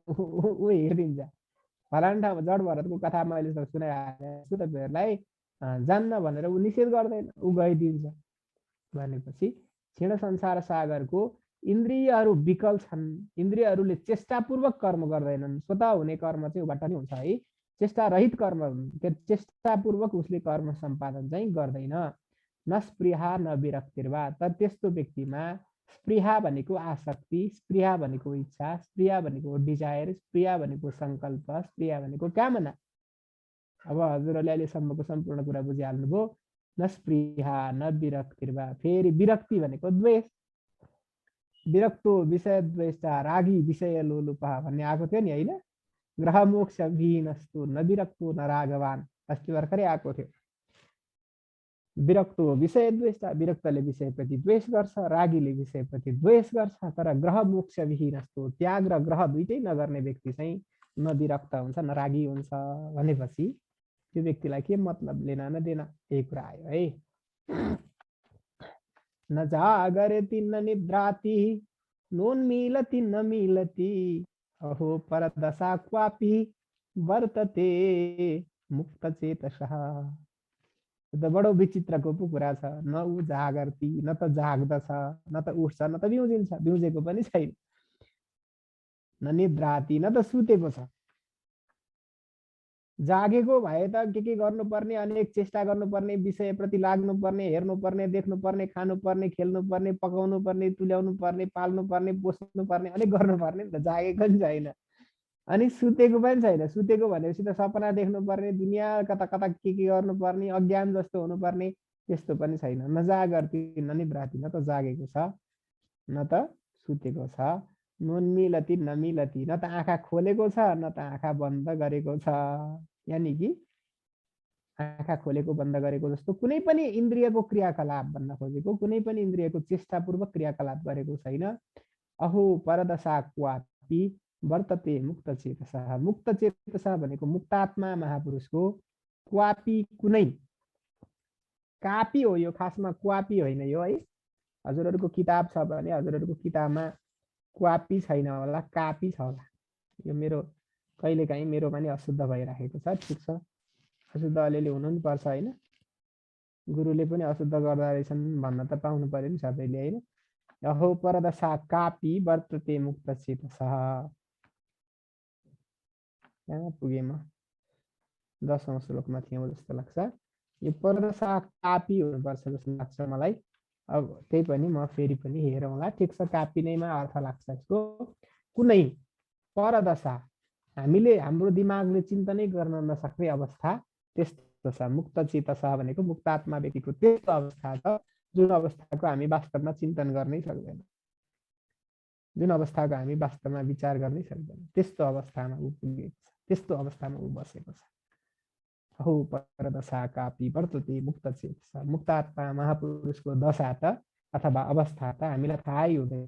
ऊ हेरिदिन्छ। फलाना ठाउँमा जड भरतको कथा मैले सुनाइहालेको छु तपाईँहरूलाई, जान्न भनेर ऊ निषेध गर्दैन, ऊ गइदिन्छ। भनेपछि क्षीण संसार सागरको इन्द्रियहरू विकल छन्, इन्द्रियहरूले चेष्टापूर्वक कर्म गर्दैनन्। स्वतः हुने कर्म चाहिँ उबाट नै हुन्छ है, चेष्टा रहित कर्म, चेष्टापूर्वक उसले कर्म सम्पादन चाहिँ गर्दैन। न स्पृहा न विरक्तिर्वा, तर त्यस्तो व्यक्तिमा स्पृहा भनेको आसक्ति, स्पृहा भनेको इच्छा, स्पृहा भनेको डिजायर, स्पृहा भनेको सङ्कल्प, स्पृहा भनेको कामना। अब हजुरहरूले अहिलेसम्मको सम्पूर्ण कुरा बुझिहाल्नुभयो। न स्पृहा न विरक्तिर्वा, फेरि विरक्ति भनेको द्वेष, विरक्तो विषय द्वेष रागी विषय लोलुपः भन्ने आएको थियो नि होइन। ग्रह मोक्ष विहीनस्तु न विरक्तो न रागवान, अस्ति भर्खरै आएको थियो। विरक्तो विषय द्वेष, विरक्तले विषयप्रति द्वेष गर्छ, रागीले विषयप्रति द्वेष गर्छ। तर ग्रह मोक्ष विहीनस्तु, त्याग र ग्रह दुइटै नगर्ने व्यक्ति चाहिँ न विरक्त हुन्छ न रागी हुन्छ भनेपछि त्यो व्यक्तिलाई के मतलब लेना न देना, यही कुरा आयो है। न जागरति न निद्राति नोन्मीलति न मिलति अहो परदशा क्वापि वर्तते मुक्त चेतसः। त बडो विचित्रको पो कुरा छ। न ऊ जागर्ती, न त जाग्दछ, न त उठ्छ, न त बिउजिन्छ, बिउजेको पनि छैन। न निद्राती, न त सुतेको छ। जागेको भए त के गर्नुपर्ने, अनेक चेष्टा गर्नुपर्ने, विषयप्रति लाग्नुपर्ने, हेर्नुपर्ने, देख्नुपर्ने, खानुपर्ने, खेल्नुपर्ने, पकाउनुपर्ने, तुल्याउनु पर्ने, पाल्नुपर्ने, पोस्नुपर्ने, अनेक गर्नुपर्ने नि त। जागेको पनि छैन अनि सुतेको पनि छैन। सुतेको भनेपछि त सपना देख्नुपर्ने, दुनियाँ कता कता के गर्नुपर्ने, अज्ञान जस्तो हुनुपर्ने, त्यस्तो पनि छैन। न जागर्ती न निद्राती, न त जागेको छ न त सुतेको छ। नोन्मिलती नमिलती, न त आँखा खोलेको छ न त आँखा बन्द गरेको छ। यानि कि आँखा खोलेको बन्द गरेको जस्तो कुनै पनि इन्द्रियको क्रियाकलाप भन्न खोजेको, कुनै पनि इन्द्रियको चेष्टापूर्वक क्रियाकलाप गरेको छैन। अहो परदशा क्वापि वर्तते मुक्त चेतसः, मुक्त चेतसः भनेको मुक्तात्मा महापुरुषको क्वापि कुनै, कापी हो यो, खासमा क्वापी होइन यो है। हजुरहरूको किताब छ भने हजुरहरूको किताबमा क्वापी छैन होला, कापी छ होला। यो मेरो कहिलेकाहीँ मेरोमा नि अशुद्ध भइराखेको छ, ठिक छ। अशुद्ध अलिअलि हुनु नि पर्छ होइन, गुरुले पनि अशुद्ध गर्दा रहेछन् भन्न त पाउनु पर्यो नि सबैले होइन। अहो परदशा कापी वर्तते मुक्त चेतसः। कहाँ पुगेँ म? 10औं श्लोकमा थियौँ जस्तो लाग्छ। यो परदशा कापी हुनुपर्छ जस्तो लाग्छ मलाई। अब त्यही पनि म फेरि पनि हेरौँला। ठिक छ, कापी नैमा अर्थ लाग्छ यसको। कुनै परदशा, हामीले हाम्रो दिमागले चिन्तनै गर्न नसक्ने अवस्था, त्यस्तो छ। मुक्त चेतसः भनेको मुक्तात्मा व्यक्तिको त्यस्तो अवस्था छ जुन अवस्थाको हामी वास्तवमा चिन्तन गर्नै सक्दैन, जुन अवस्थाको हामी वास्तवमा विचार गर्नै सक्दैन, त्यस्तो अवस्थामा ऊ पुगेको छ, त्यस्तो अवस्थामा ऊ बसेको छ। अहो परदशा कापी वर्तते मुक्त चेतसः, मुक्तात्मा महापुरुषको दशा त अथवा अवस्था त हामीलाई थाहै हुँदैन।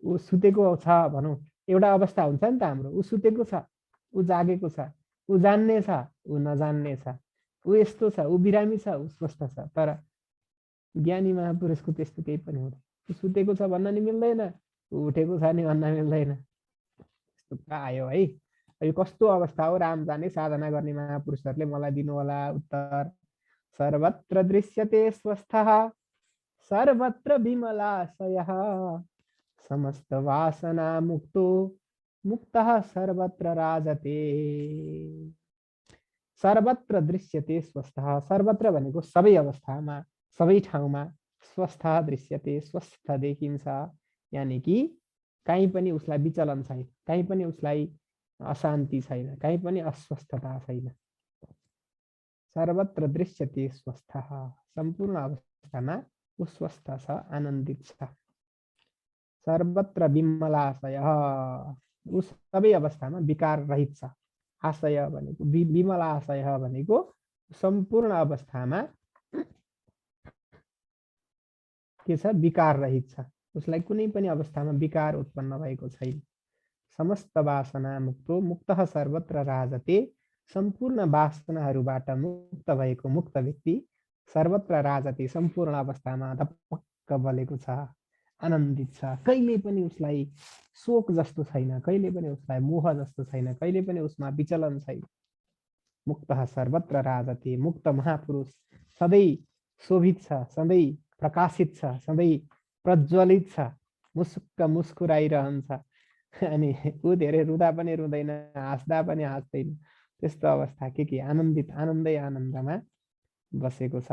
ऊ सुतेको छ भनौँ, एउटा अवस्था हुन्छ नि त हाम्रो, ऊ सुतेको छ, ऊ जागेको छ, ऊ जान्ने छ, ऊ नजान्ने छ, ऊ यस्तो छ, ऊ बिरामी छ, ऊ स्वस्थ छ। तर ज्ञानी महापुरुषको त्यस्तो केही पनि हुँदैन। ऊ सुतेको छ भन्न नि मिल्दैन, ऊ उठेको छ नि भन्न मिल्दैन। त्यस्तो आयो है। यो कस्तो अवस्था हो, राम जाने साधना गर्ने महापुरुषहरूले मलाई दिनु होला उत्तर। सर्वत्र दृश्यते स्वस्थः सर्वत्र विमलाशयः समस्त वासना मुक्तो मुक्तः सर्वत्र राजते। सर्वत्र दृश्यते स्वस्थः, सर्वत्र भनेको सबै अवस्थामा, सबै ठाउँमा। स्वस्थ दृश्यते, स्वस्थ देखिन्छ। यानि कि कहीँ पनि उसलाई विचलन छैन, कहीँ पनि उसलाई अशान्ति छैन, कहीँ पनि अस्वस्थता छैन। सर्वत्र दृश्यते स्वस्थः, सम्पूर्ण अवस्थामा ऊ स्वस्थ छ, आनन्दित छ। सर्वत्र विमलाशयः, ऊ सबै अवस्थामा विकार रहित छ। आशय भनेको विमलाशय भनेको सम्पूर्ण अवस्थामा के छ, विकार रहित छ। उसलाई कुनै पनि अवस्थामा विकार उत्पन्न भएको छैन। समस्त वासना मुक्तो मुक्तः सर्वत्र राजते, सम्पूर्ण वासनाहरूबाट मुक्त भएको मुक्त व्यक्ति सर्वत्र राजते, सम्पूर्ण अवस्थामा धपक्क बलेको छ, आनन्दित छ। कहिले पनि उसलाई शोक जस्तो छैन, कहिले पनि उसलाई मोह जस्तो छैन, कहिले पनि उसमा विचलन छैन। मुक्तः सर्वत्र राजते, मुक्त महापुरुष सधैँ शोभित छ, सधैँ प्रकाशित छ, सधैँ प्रज्वलित छ। मुस्क मुस्कुराइरहन्छ अनि ऊ धेरै रुँदा पनि रुँदैन, हाँस्दा पनि हाँस्दैन। त्यस्तो अवस्था के आनन्दित, आनन्दै आनन्दमा बसेको छ।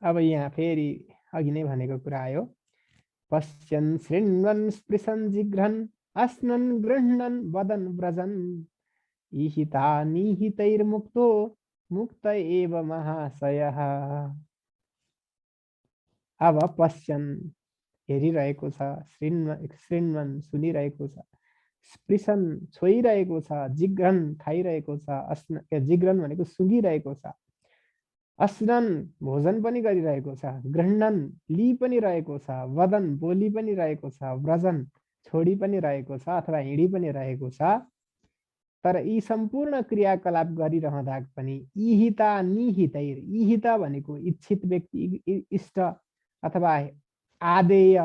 अब यहाँ फेरि अघि नै भनेको कुरा आयो, पश्यन् शृण्वन् स्पृशन् जिघ्रन् अस्नन् गृह्णन् वदन् व्रजन् ईहिता निहितैर्मुक्तो मुक्त एव महाशयः। अब पश्यन् हेरिरहेको छ, शृण्वन् सुनिरहेको छ, स्पृशन् छोइरहेको छ, जिघ्रन् खाइरहेको छ, जिघ्रन् भनेको सुँघिरहेको छ, अस्नन् भोजन पनि गरिरहेको छ, गृह्णन् लिइ पनि रहेको छ, वदन बोली पनि रहेको छ, व्रजन छोडी पनि रहेको छ अथवा हिँडी पनि रहेको छ। तर यी सम्पूर्ण क्रियाकलाप गरिरहँदा पनि ईहिता निहितैर, ईहिता भनेको इच्छित व्यक्ति, इष्ट अथवा आदेय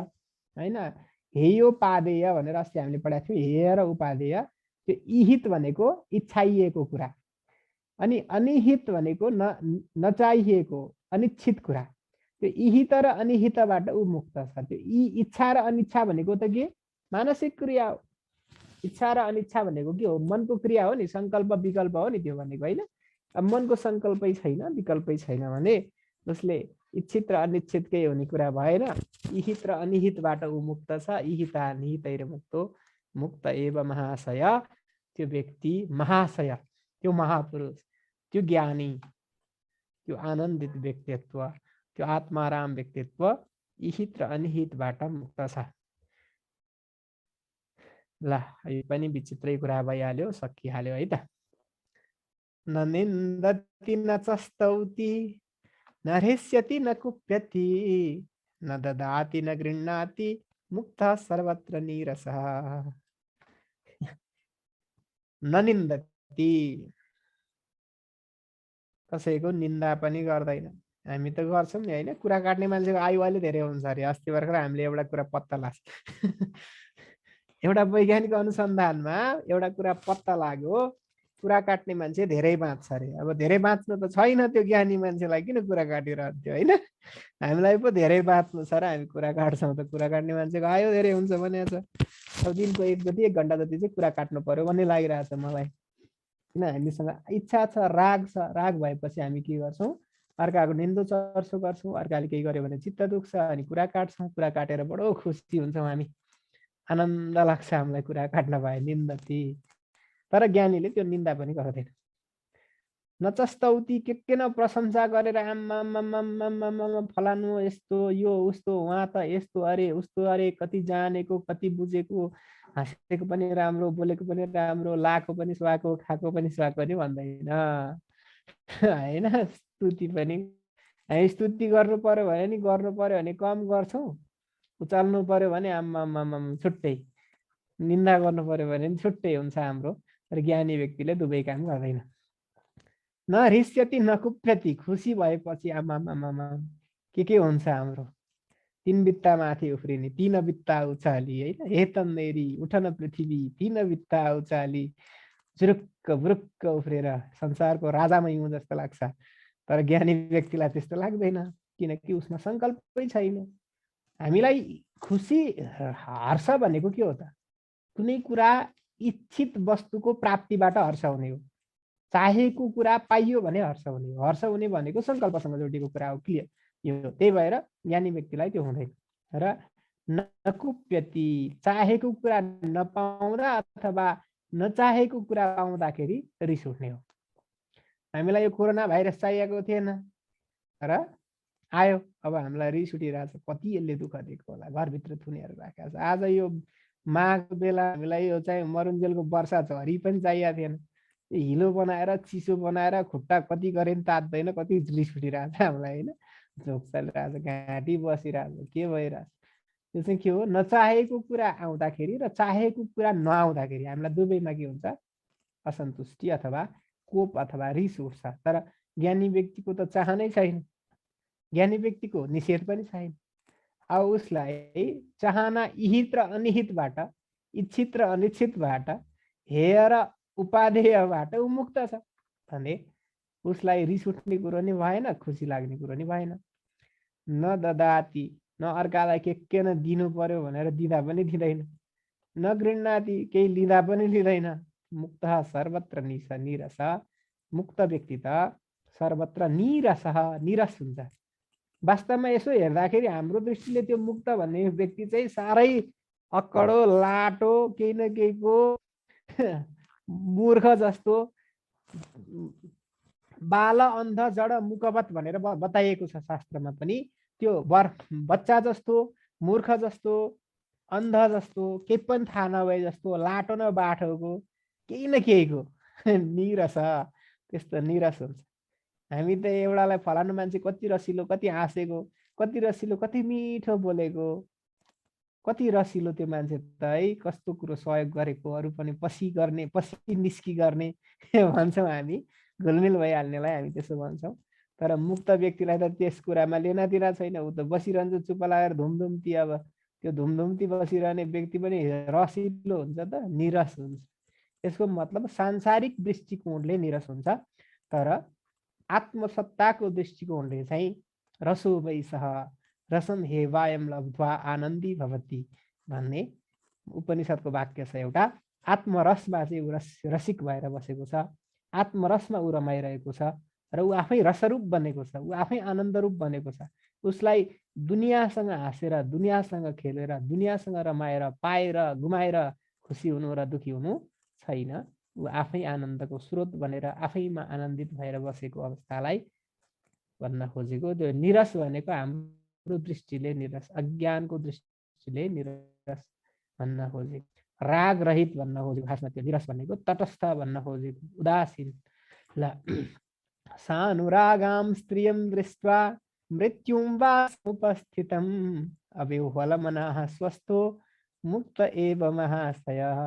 हैन, हेयोपादेय भनेर अस्ति हामीले पढाएको थियौँ, हेय र उपादेय। त्यो ईहित भनेको इच्छाइएको कुरा, अनि अनिहित भनेको नचाहिएको अनिच्छित कुरा। त्यो ईहित र अनिहितबाट ऊ मुक्त छ। त्यो इच्छा र अनिच्छा भनेको त के, मानसिक क्रिया हो। इच्छा र अनिच्छा भनेको के हो, मनको क्रिया हो नि, संकल्प विकल्प हो नि त्यो भनेको हैन। अब मनको संकल्पै छैन, विकल्पै छैन भने उसले इच्छित र अनिच्छितकै हुने कुरा भएन। ईहित र अनिहितबाट ऊ मुक्त छ। ईहिता निहितैर मुक्तो मुक्त एव महाशय। त्यो व्यक्ति महाशय, त्यो महापुरुष, त्यो ज्ञानी, त्यो आनन्दित व्यक्तित्व, त्यो आत्माराम व्यक्तित्व ईहित र अनिहितबाट मुक्त छ। ल यो पनि विचित्रै कुरा भइहाल्यो, सकिहाल्यो है त। न निन्दति न चस्तौति न हृष्यति न कुप्यति न ददाति न गृह्णाति मुक्त सर्वत्र नीरसः। न निन्दति, कसैको निन्दा पनि गर्दैन। हामी त गर्छौँ नि हैन, कुरा काट्ने मान्छेको आयु अलि धेरै हुन्छ अरे। अस्ति भर्खर हामीले एउटा कुरा पत्ता लाग्छ एउटा वैज्ञानिक अनुसन्धानमा एउटा कुरा पत्ता लाग्यो, कुरा काट्ने मान्छे धेरै बाँच्छ अरे। अब धेरै बाँच्नु त छैन, त्यो ज्ञानी मान्छेलाई किन कुरा काटिरहन्थ्यो हैन। हामीलाई पो धेरै बाँच्नु छ र हामी कुरा काट्छौँ त कुरा काट्ने मान्छेको आयु धेरै हुन्छ भने छ। अब दिनको 1 घन्टा जति चाहिँ कुरा काट्नु पर्यो भन्ने लागिरहेछ मलाई। किन हामीसँग इच्छा छ, राग छ, राग भएपछि हामी के गर्छौँ, अर्काको निन्दो चर्चो गर्छौँ, अर्काले केही गर्यो भने चित्त दुख्छ, अनि कुरा काट्छौँ। कुरा काटेर बडो खुसी हुन्छौँ हामी, आनन्द लाग्छ हामीलाई कुरा काट्न भए, निन्दति। तर ज्ञानीले त्यो निन्दा पनि गर्दैन। नचस्तौती, के न प्रशंसा गरेर आम्मा फलानु यस्तो, यो उस्तो, उहाँ त यस्तो अरे उस्तो अरे, कति जानेको कति बुझेको, हाँसेको पनि राम्रो, बोलेको पनि राम्रो, लाएको पनि सुहाएको, खाएको पनि सुहाएको नि भन्दैन हैन। स्तुति पनि हामी स्तुति गर्नु पर्यो भने नि, गर्नु पर्यो भने कम गर्छौँ, उचाल्नु पर्यो भने आम्मा छुट्टै, निन्दा गर्नु पर्यो भने नि छुट्टै हुन्छ हाम्रो। तर ज्ञानी व्यक्तिले दुवै काम गर्दैन। न हृष्यति न कुप्यति, खुसी भएपछि आमामामा के हुन्छ हाम्रो, 3 बित्ता माथि उफ्रिने, 3 बित्ता उचाली हैन। हे तन्नेरी उठन पृथ्वी 3 बित्ता उचाली, जुरुक्क बुरुक्क उफ्रेर संसारको राजामै हुँ जस्तो लाग्छ। तर ज्ञानी व्यक्तिलाई त्यस्तो लाग्दैन, किनकि उसमा संकल्पै छैन। हामीलाई खुसी, हर्ष भनेको के हो त, कुनै कुरा इच्छित वस्तुको प्राप्तिबाट हर्ष हुने हो। चाहेको कुरा पाइयो भने हर्ष हुने हो। हर्ष हुने भनेको सङ्कल्पसँग जोडिएको कुरा हो, क्लियर यो। त्यही भएर ज्ञानी व्यक्तिलाई त्यो हुँदैन। र नकुप्यति, चाहेको कुरा नपाउँदा अथवा नचाहेको कुरा पाउँदाखेरि रिस उठ्ने हो। हामीलाई यो कोरोना भाइरस चाहिएको थिएन र आयो, अब हामीलाई रिस उठिरहेछ, कति यसले दुःख दिएको होला, घरभित्र थुनेर राखेको छ। आज यो माघ बेला हामीलाई यो चाहिँ मरुन्जेलको वर्षा झरी पनि चाहिएको थिएन, हिलो बनाएर चिसो बनाएर खुट्टा कति गरे पनि तात्दैन, कति रिस उठिरहेछ हामीलाई होइन। झोक चलिरहेछ, घाँटी बसिरहेछ, के भइरहेछ। त्यो चाहिँ के हो, नचाहेको कुरा आउँदाखेरि र चाहेको कुरा नआउँदाखेरि हामीलाई दुवैमा के हुन्छ, असन्तुष्टि अथवा कोप अथवा रिस उठ्छ। तर ज्ञानी व्यक्तिको त चाहनै छैन, ज्ञानी व्यक्तिको निषेध पनि छैन। अब उसलाई चाहना इहित र अनिहितबाट, इच्छित र अनिच्छितबाट, हेय र उपादेयबाट ऊ मुक्त छ भने उसलाई रिस उठ्ने कुरो नि भएन, खुसी लाग्ने कुरो नि भएन। न ददाति न अर्कालाई के न दिनु पर्यो भनेर दिँदा पनि दिँदैन, न गृह्णाति केही लिँदा पनि लिँदैन। मुक्त सर्वत्र निरस, मुक्त व्यक्ति त सर्वत्र निरस हुन्छ। वास्तवमा यसो हेर्दाखेरि हाम्रो दृष्टिले त्यो मुक्त भन्ने व्यक्ति चाहिँ साह्रै अक्कडो लाटो केही न केहीको मूर्ख जस्तो, बाल अन्ध जड मुखवत भनेर बताइएको छ शास्त्रमा पनि। त्यो बच्चा जस्तो, मूर्ख जस्तो, अन्ध जस्तो, केही पनि थाहा नभए जस्तो, लाटो न बाठोको, केही न केहीको निरस, त्यस्तो निरस हुन्छ। हामी त एउटालाई फलानु मान्छे कति रसिलो, कति हाँसेको, कति रसिलो, कति मिठो बोलेको, कति रसिलो त्यो मान्छे त है, कस्तो कुरो सहयोग गरेको, अरू पनि पसी गर्ने, पसी निस्की गर्ने भन्छौँ हामी, घुलमिल भइहाल्नेलाई हामी त्यसो भन्छौँ। तर मुक्त व्यक्तिलाई त त्यस कुरामा लेनादेना छैन, ऊ त बसिरहन्छ चुप्प लागेर धुमधुम्ती। अब त्यो धुमधुम्ती बसिरहने व्यक्ति पनि रसिलो हुन्छ त, निरस हुन्छ। यसको मतलब सांसारिक दृष्टिकोणले निरस हुन्छ, तर आत्मसत्ताको दृष्टिकोणले चाहिँ रसो वैसह रसम हे वायम लब्ध्वा आनन्दी भवति भन्ने उपनिषदको वाक्य छ एउटा। आत्मरसमा चाहिँ ऊ रसिक भएर बसेको छ, आत्मरसमा ऊ रमाइरहेको छ, र ऊ आफै रसरूप बनेको छ, ऊ आफै आनन्दरूप बनेको छ। उसलाई दुनियाँसँग हाँसेर, दुनियाँसँग खेलेर, दुनियाँसँग रमाएर, पाएर गुमाएर खुसी हुनु र दुखी हुनु छैन। ऊ आफै आनन्दको स्रोत बनेर आफैमा आनन्दित भएर बसेको अवस्थालाई भन्न खोजेको। त्यो निरस भनेको हाम्रो दृष्टिले निरस, अज्ञानको दृष्टिले निरस भन्न खोजेको। राग रहित भन्न खोजेको खासमा त्यो निरस भनेको, तटस्थ भन्न खोजेको, उदासीन। ल सानुरागां स्त्रियं दृष्ट्वा मृत्युं वा उपस्थितम् अविह्वलमनः स्वस्थो मुक्त एव महाशयः।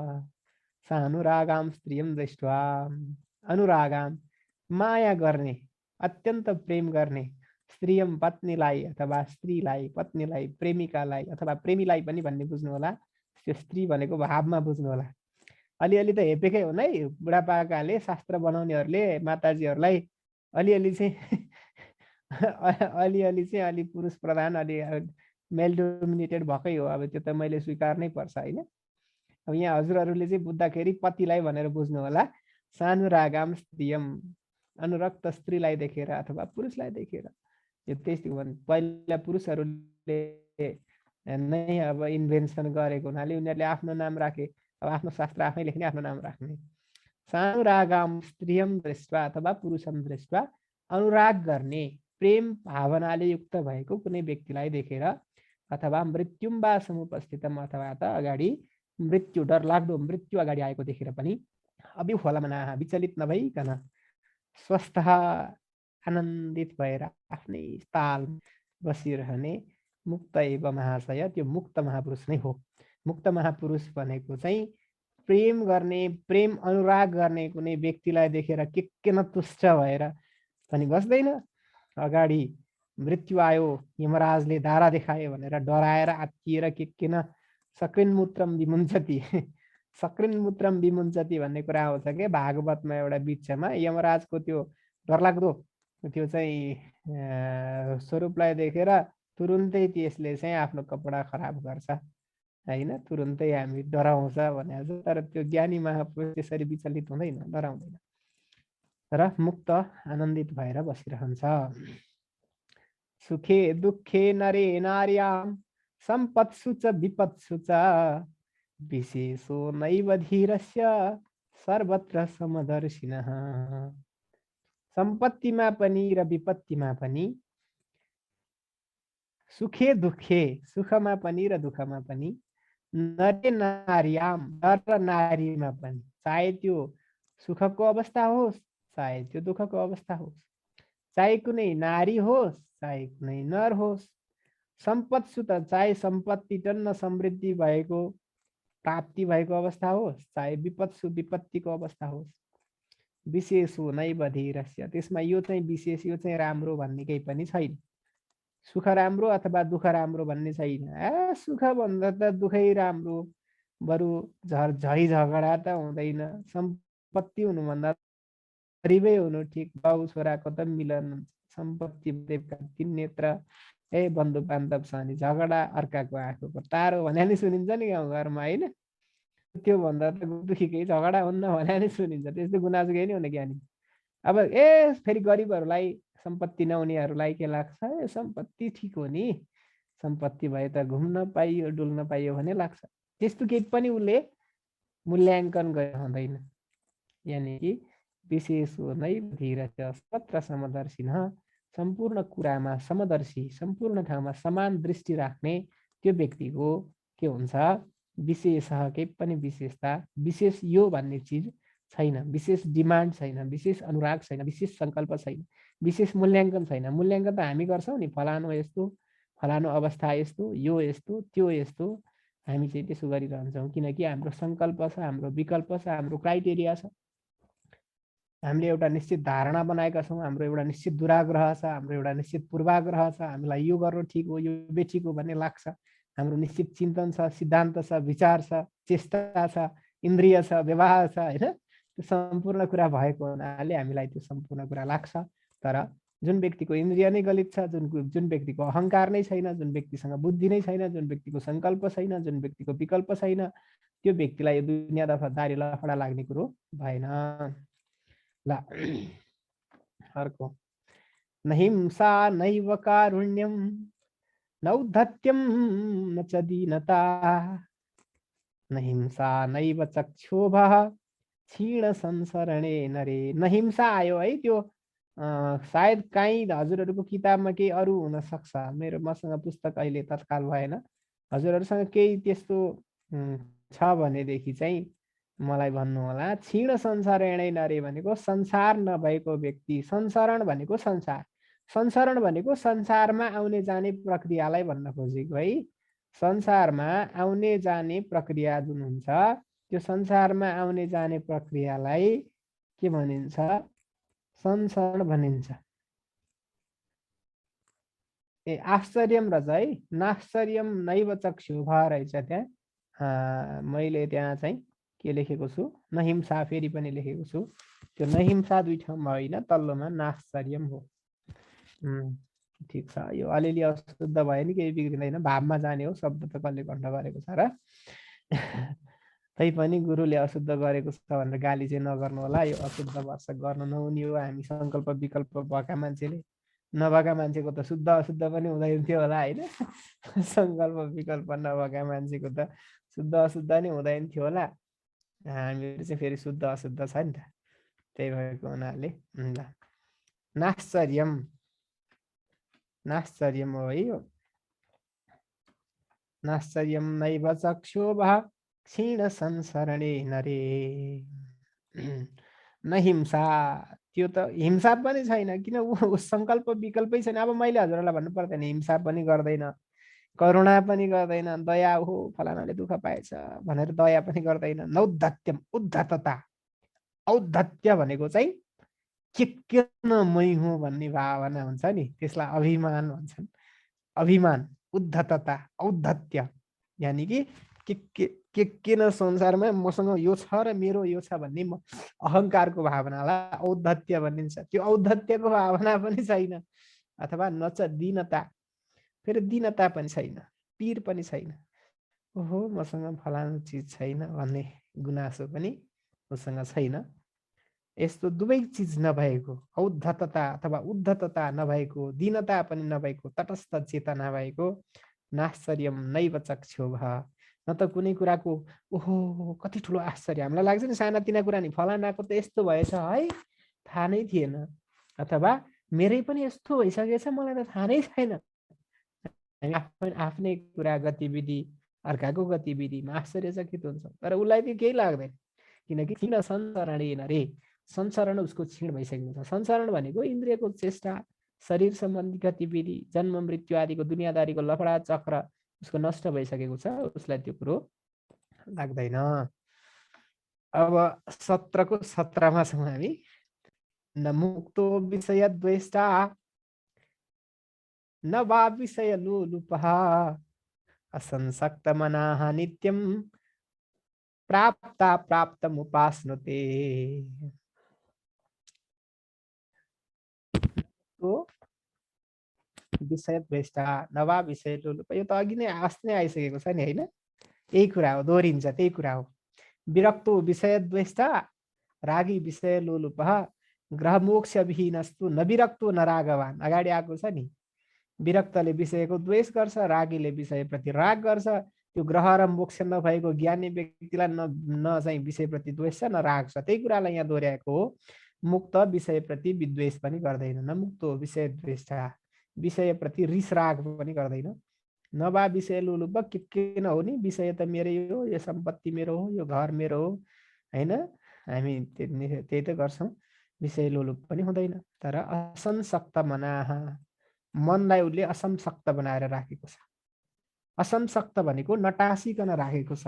सानुरागां स्त्रियं दृष्ट्वा, अनुरागां माया गर्ने, अत्यन्त प्रेम गर्ने, स्त्रियम पत्नीलाई अथवा स्त्रीलाई, पत्नीलाई, प्रेमिकालाई अथवा प्रेमीलाई पनि भन्ने बुझ्नु होला। त्यो स्त्री भनेको भावमा बुझ्नु होला। अलिअलि त हेपेकै हो नै, बुढापाकाले शास्त्र बनाउनेहरूले माताजीहरूलाई अलिअलि चाहिँ अलिअलि चाहिँ अलि पुरुष प्रधान, अलि मेल डोमिनेटेड भएकै हो। अब त्यो त मैले स्वीकार्नै पर्छ होइन। अब यहाँ हजुरहरूले चाहिँ बुझ्दाखेरि पतिलाई भनेर बुझ्नु होला। सानुरागाम स्त्रियम, अनुरक्त स्त्रीलाई देखेर अथवा पुरुषलाई देखेर, यो त्यस्तै भन्। पहिला पुरुषहरूले नै अब इन्भेन्सन गरेको हुनाले उनीहरूले आफ्नो नाम राखे। अब आफ्नो शास्त्र आफै लेख्ने, आफ्नो नाम राख्ने। सानुरागाम स्त्रियम दृष्ट्वा अथवा पुरुषम दृष्ट्वा, अनुराग गर्ने, प्रेम भावनाले युक्त भएको कुनै व्यक्तिलाई देखेर, अथवा मृत्युम वा समुपस्थितम, अथवा त अगाडि मृत्यु, डरलाग्दो मृत्यु अगाडि आएको देखेर पनि अविह्वलमनः, विचलित नभइकन, स्वस्थ आनन्दित भएर आफ्नै ताल बसिरहने मुक्त एव महाशय, त्यो मुक्त महापुरुष नै हो। मुक्त महापुरुष भनेको चाहिँ प्रेम गर्ने, प्रेम अनुराग गर्ने कुनै व्यक्तिलाई देखेर के न तुष्ट भएर पनि बस्दैन। अगाडि मृत्यु आयो, यमराजले धारा देखायो भनेर डराएर आत्तिएर के न सक्रिन्मूत्रम विमुञ्चति, सक्रिन्मूत्रम विमुञ्चति भन्ने कुरा आउँछ के भागवतमा एउटा बिचमा। यमराजको त्यो डरलाग्दो त्यो चाहिँ स्वरूपलाई देखेर तुरुन्तै त्यसले चाहिँ आफ्नो कपडा खराब गर्छ होइन, तुरुन्तै हामी डराउँछ भने। तर त्यो ज्ञानी महापुरुष त्यसरी विचलित हुँदैन, डराउँदैन, तर मुक्त आनन्दित भएर बसिरहन्छ। सुखे दुःखे नरे नार्यां सम्पत्सु च विपत्सु च विशेषो नैव धीरस्य सर्वत्र समदर्शिनः। सम्पत्तिमा पनि र विपत्तिमा पनि, सुखे दुःखे, सुखमा पनि र दुःखमा पनि, नरे नार्यां, नर र नारीमा पनि, चाहे त्यो सुखको अवस्था होस् चाहे त्यो दुःखको अवस्था होस्, चाहे कुनै नारी होस् चाहे कुनै नर होस्, सम्पत्सु त चाहे सम्पत्ति टन्न समृद्धि भएको प्राप्ति भएको अवस्था होस्, चाहे विपत्सु विपत्तिको अवस्था होस्, विशेष हो नैव धीरस्य, त्यसमा यो चाहिँ विशेष, यो चाहिँ राम्रो भन्ने केही पनि छैन। सुख राम्रो अथवा दुःख राम्रो भन्ने छैन। सुख भन्दा त दुःखै राम्रो, बरु झै झगडा त हुँदैन। सम्पत्ति हुनुभन्दा गरिबै हुनु ठिक। बाउ छोराको त मिलन हुन्छ। सम्पत्ति देवका तीन नेत्र, ए बन्धु बान्धव छ नि झगडा अर्काको आँखाको तारो भने नि सुनिन्छ नि गाउँघरमा होइन। त्यो भन्दा त दुखीकै झगडा हुन्न भने नि सुनिन्छ। त्यस्तो गुनासो केही नि हुने ज्ञानी। अब फेरि गरिबहरूलाई सम्पत्ति नहुनेहरूलाई के लाग्छ, ए सम्पत्ति ठिक हो नि, सम्पत्ति भए त घुम्न पाइयो डुल्न पाइयो भने लाग्छ। त्यस्तो केही पनि उसले मूल्याङ्कन गरेर हुँदैन। यानि कि विशेष हो नै धीरज सर्वत्र समदर्शी सम्पूर्ण कुरामा समदर्शी, सम्पूर्ण ठाउँमा समान दृष्टि राख्ने त्यो व्यक्तिको के हुन्छ, विशेष केही पनि विशेषता, विशेष यो भन्ने चिज छैन, विशेष डिमान्ड छैन, विशेष अनुराग छैन, विशेष सङ्कल्प छैन, विशेष मूल्याङ्कन छैन। मूल्याङ्कन त हामी गर्छौँ नि, फलानु यस्तो, फलानु अवस्था यस्तो, यो यस्तो, त्यो यस्तो। हामी चाहिँ त्यसो गरिरहन्छौँ किनकि हाम्रो सङ्कल्प छ, हाम्रो विकल्प छ, हाम्रो क्राइटेरिया छ। हामीले एउटा निश्चित धारणा बनाएका छौँ, हाम्रो एउटा निश्चित दुराग्रह छ, हाम्रो एउटा निश्चित पूर्वाग्रह छ, हामीलाई यो गर्नु ठिक हो यो बेठिक हो भन्ने लाग्छ। हाम्रो निश्चित चिन्तन छ, सिद्धान्त छ, विचार छ, चेष्टा छ, इन्द्रिय छ, व्यवहार छ होइन। त्यो सम्पूर्ण कुरा भएको हुनाले हामीलाई त्यो सम्पूर्ण कुरा लाग्छ। तर जुन व्यक्तिको इन्द्रिय नै गलित छ, जुन व्यक्तिको अहङ्कार नै छैन, जुन व्यक्तिसँग बुद्धि नै छैन, जुन व्यक्तिको सङ्कल्प छैन, जुन व्यक्तिको विकल्प छैन, त्यो व्यक्तिलाई यो दुनियादारी लफडा लाग्ने कुरो भएन। ल अर्को, न हिंसा नैव कारुण्यम नौद्धत्यम न च दीनता न हिंसा नैव चक्षोभः क्षीण संसरणे नरे। न हिंसा आयो है, त्यो सायद काहीँ हजुरहरूको किताबमा केही अरू हुन सक्छ, मसँग पुस्तक अहिले तत्काल भएन। हजुरहरूसँग केही त्यस्तो छ भनेदेखि चाहिँ मलाई भन्नु होला। क्षीण संसरणे नरे भनेको संसार नभएको व्यक्ति, संसरण भनेको संसार, संसरण भनेको संसारमा आउने जाने प्रक्रियालाई भन्न खोजेको है। संसारमा आउने जाने प्रक्रिया जुन हुन्छ, त्यो संसारमा आउने जाने प्रक्रियालाई के भनिन्छ, संसरण भनिन्छ। ए आश्चर्यम रहेछ है, नाश्चर्यम नैव चक्षुभः रहेछ त्यहाँ। मैले त्यहाँ चाहिँ के लेखेको छु, नहिंसा फेरि पनि लेखेको छु। त्यो नहिंसा दुई ठाउँमा होइन, तल्लोमा नाश्चर्यम हो। ठिक छ, यो अलिअलि अशुद्ध भयो नि केही बिग्रिँदैन, भावमा जाने हो, शब्द त कसले कण्ठ गरेको छ र। तैपनि गुरुले अशुद्ध गरेको छ भनेर गाली चाहिँ नगर्नु होला। यो अशुद्ध वर्ष गर्नु नहुने हो। हामी सङ्कल्प विकल्प भएका मान्छेले, नभएका मान्छेको त शुद्ध अशुद्ध पनि हुँदैन थियो होला होइन। सङ्कल्प विकल्प नभएका मान्छेको त शुद्ध अशुद्ध नै हुँदैन थियो होला। हामीहरू चाहिँ फेरि शुद्ध अशुद्ध छ नि त, त्यही भएको हुनाले नाश्चर्यम, नाश्चर्यम हो है यो। नाश्चर्यम नैव चक्षुभः क्षीण संसरणे नरे। न हिंसा, त्यो त हिंसा पनि छैन, किन ऊ सङ्कल्प विकल्पै छैन। अब मैले हजुरलाई भन्नु पर्दैन, हिंसा पनि गर्दैन, करुणा पनि गर्दैन, दया हो फलानाले दुःख पाएछ भनेर दया पनि गर्दैन। नौद्धत्यम, उद्धतता, औद्धत्य भनेको चाहिँ के किन मै हुँ भन्ने भावना हुन्छ नि, त्यसलाई अभिमान भन्छन्। अभिमान, उद्धतता, औद्धत्य यानि कि के किन संसारमा मसँग यो छ र मेरो यो छ भन्ने अहङ्कारको भावनालाई औद्धत्य भनिन्छ। त्यो औद्धत्यको भावना पनि छैन। अथवा नच दीनता, फेरि दीनता पनि छैन, पीर पनि छैन। ओहो मसँग फलानु चिज छैन भन्ने गुनासो पनि उसँग छैन। यस्तो दुवै चिज नभएको, औद्धतता अथवा उद्धतता नभएको, दीनता पनि नभएको, तटस्थ चेतना भएको, नाश्चर्यम नैव चक्षुभः, न त कुनै कुराको ओहो कति ठुलो आश्चर्य। हामीलाई लाग्छ नि सानातिना कुरा नि, फलानाको त यस्तो भएछ है, थाहा नै थिएन, अथवा मेरै पनि यस्तो भइसकेछ मलाई त थाहा नै छैन। आफ्नै कुरा गतिविधि अर्काको गतिविधिमा आश्चर्यचकित हुन्छ, तर उसलाई चाहिँ केही लाग्दैन, किनकि क्षीण संसरणे नरे, संसरण उसको क्षीण भइसकेको छ। संसरण भनेको इन्द्रियको चेष्टा, शरीर सम्बन्धी गतिविधि, जन्म मृत्यु आदिको दुनियादारीको लफडा चक्र उसको नष्ट भइसकेको छ, उसलाई त्यो कुरो लाग्दैन। अब 17को 17मा छौँ हामी। न मुक्तो विषय द्वेष्टा न वा विषय लोलुपः असंसक्त मनाः नित्यं प्राप्ता प्राप्तमुपास्नुते। तो विषय द्वेष्टा नवा विषय लोलुप। यो त अघि नै अस्ति नै आइसकेको छ नि होइन, यही कुरा हो, दोहोरिन्छ, त्यही कुरा हो। विरक्तो विषय द्वेष्टा रागी विषय लोलुप ग्रह मोक्ष विहीनस्तु न विरक्तो न रागवान। अगाडि आएको छ नि, विरक्तले विषयको द्वेष गर्छ, रागीले विषयप्रति राग गर्छ। त्यो ग्रह र मोक्ष नभएको ज्ञानी व्यक्तिलाई न चाहिँ विषयप्रति द्वेष छ न राग छ। त्यही कुरालाई यहाँ दोहोऱ्याएको हो। मुक्त विषयप्रति विद्वेष पनि गर्दैन, न मुक्तो विषय द्वेष्टा विषयप्रति रिस राग पनि गर्दैन। नभए विषय लोलुप के नहो नि, विषय त मेरै हो, यो सम्पत्ति मेरो हो, यो घर मेरो हो होइन, हामी त्यही त गर्छौँ। विषय लोलुप पनि हुँदैन। तर असंसक्त मनाहा, मनलाई उसले असंसक्त बनाएर राखेको छ। असंसक्त भनेको नटासिकन राखेको छ।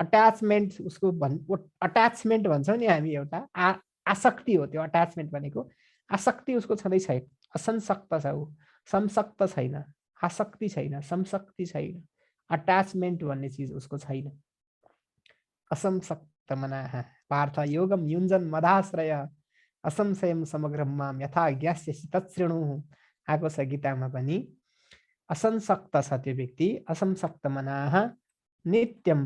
अट्याचमेन्ट उसको अट्याचमेन्ट भन्छौँ नि हामी, एउटा आसक्ति हो त्यो अट्याचमेन्ट भनेको। आसक्ति उसको छँदै छैन, असंसक्त छ ऊ, संसक्त छैन, आसक्ति छैन, संसक्ति छैन, अट्याचमेन्ट भन्ने चिज उसको छैन। असंसक्त मनाः पार्थ योगम युञ्जन मदाश्रय असंशयम समग्रम माम यथा ज्ञास्यसि तत्शृणुः। आएको छ गीतामा पनि। असंसक्त छ त्यो व्यक्ति, असंसक्त मनाः नित्यम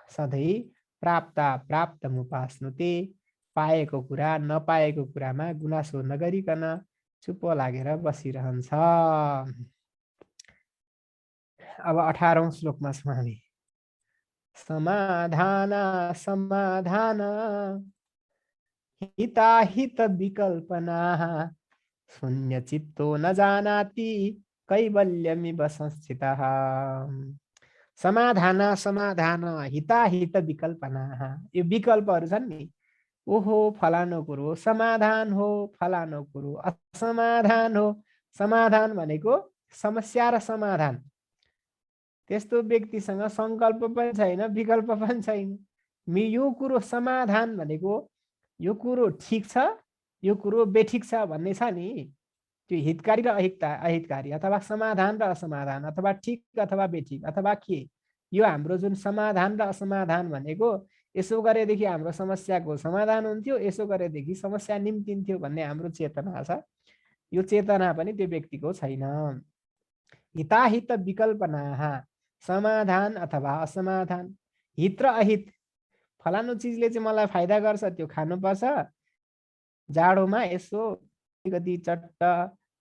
सधैँ प्राप्ता प्राप्तमुपास्नुते, पाएको कुरा नपाएको कुरामा गुनासो नगरिकन चुप्प लागेर बसिरहन्छ। अब 18औं श्लोकमा छौँ हामी। समाधान समाधान हिताहित विकल्पनाः शून्य चित्तो न जानाति कैवल्यमिव संस्थितः। समाधान समाधान हिताहित विकल्पनाः, यो विकल्पहरू छन् नि। ओहो फलानो कुरो समाधान हो, फलानो कुरो असमाधान हो। समाधान भनेको समस्या र समाधान। त्यस्तो व्यक्तिसँग संकल्प पनि छैन, विकल्प पनि छैन। यो कुरो समाधान भनेको यो कुरो ठिक छ, यो कुरो बेठिक छ भन्ने छ नि। त्यो हितकारी र अहितकारी, अथवा समाधान र असमाधान, अथवा ठिक अथवा बेठिक, अथवा के। यो हाम्रो जुन समाधान र असमाधान भनेको, यसो गरेदेखि हाम्रो समस्याको समाधान हुन्थ्यो, यसो गरेदेखि समस्या निम्तिन्थ्यो भन्ने हाम्रो चेतना छ। यो चेतना पनि त्यो व्यक्तिको छैन। हिताहित विकल्पनाः, समाधान अथवा असमाधान, हित र अहित। फलानु चिजले चाहिँ मलाई फाइदा गर्छ, त्यो खानुपर्छ। जाडोमा यसो कति चट्ट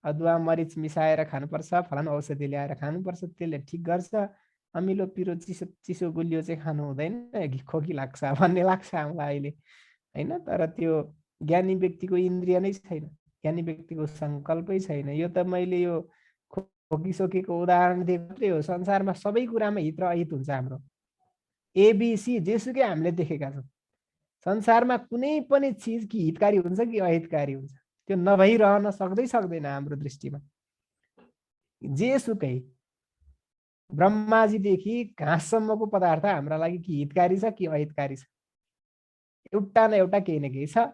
अदुवा मरिच मिसाएर खानुपर्छ, फलानु औषधि ल्याएर खानुपर्छ, त्यसले ठिक गर्छ। अमिलो पिरो चिसो चिसो गुलियो चाहिँ खानु हुँदैन, खोकी लाग्छ भन्ने लाग्छ हामीलाई अहिले होइन। तर त्यो ज्ञानी व्यक्तिको इन्द्रिय नै छैन, ज्ञानी व्यक्तिको सङ्कल्पै छैन। यो त मैले यो खोकिसकेको उदाहरण दिएको मात्रै हो। संसारमा सबै कुरामा हित र अहित हुन्छ हाम्रो। एबिसी जेसुकै हामीले देखेका छौँ। संसारमा कुनै पनि चिज कि हितकारी हुन्छ कि अहितकारी हुन्छ, त्यो नभइरहन सक्दैन हाम्रो दृष्टिमा। जेसुकै ब्रह्माजीदेखि घाँससम्मको पदार्थ हाम्रा लागि कि हितकारी छ कि अहितकारी छ, एउटा न एउटा केही न केही छ।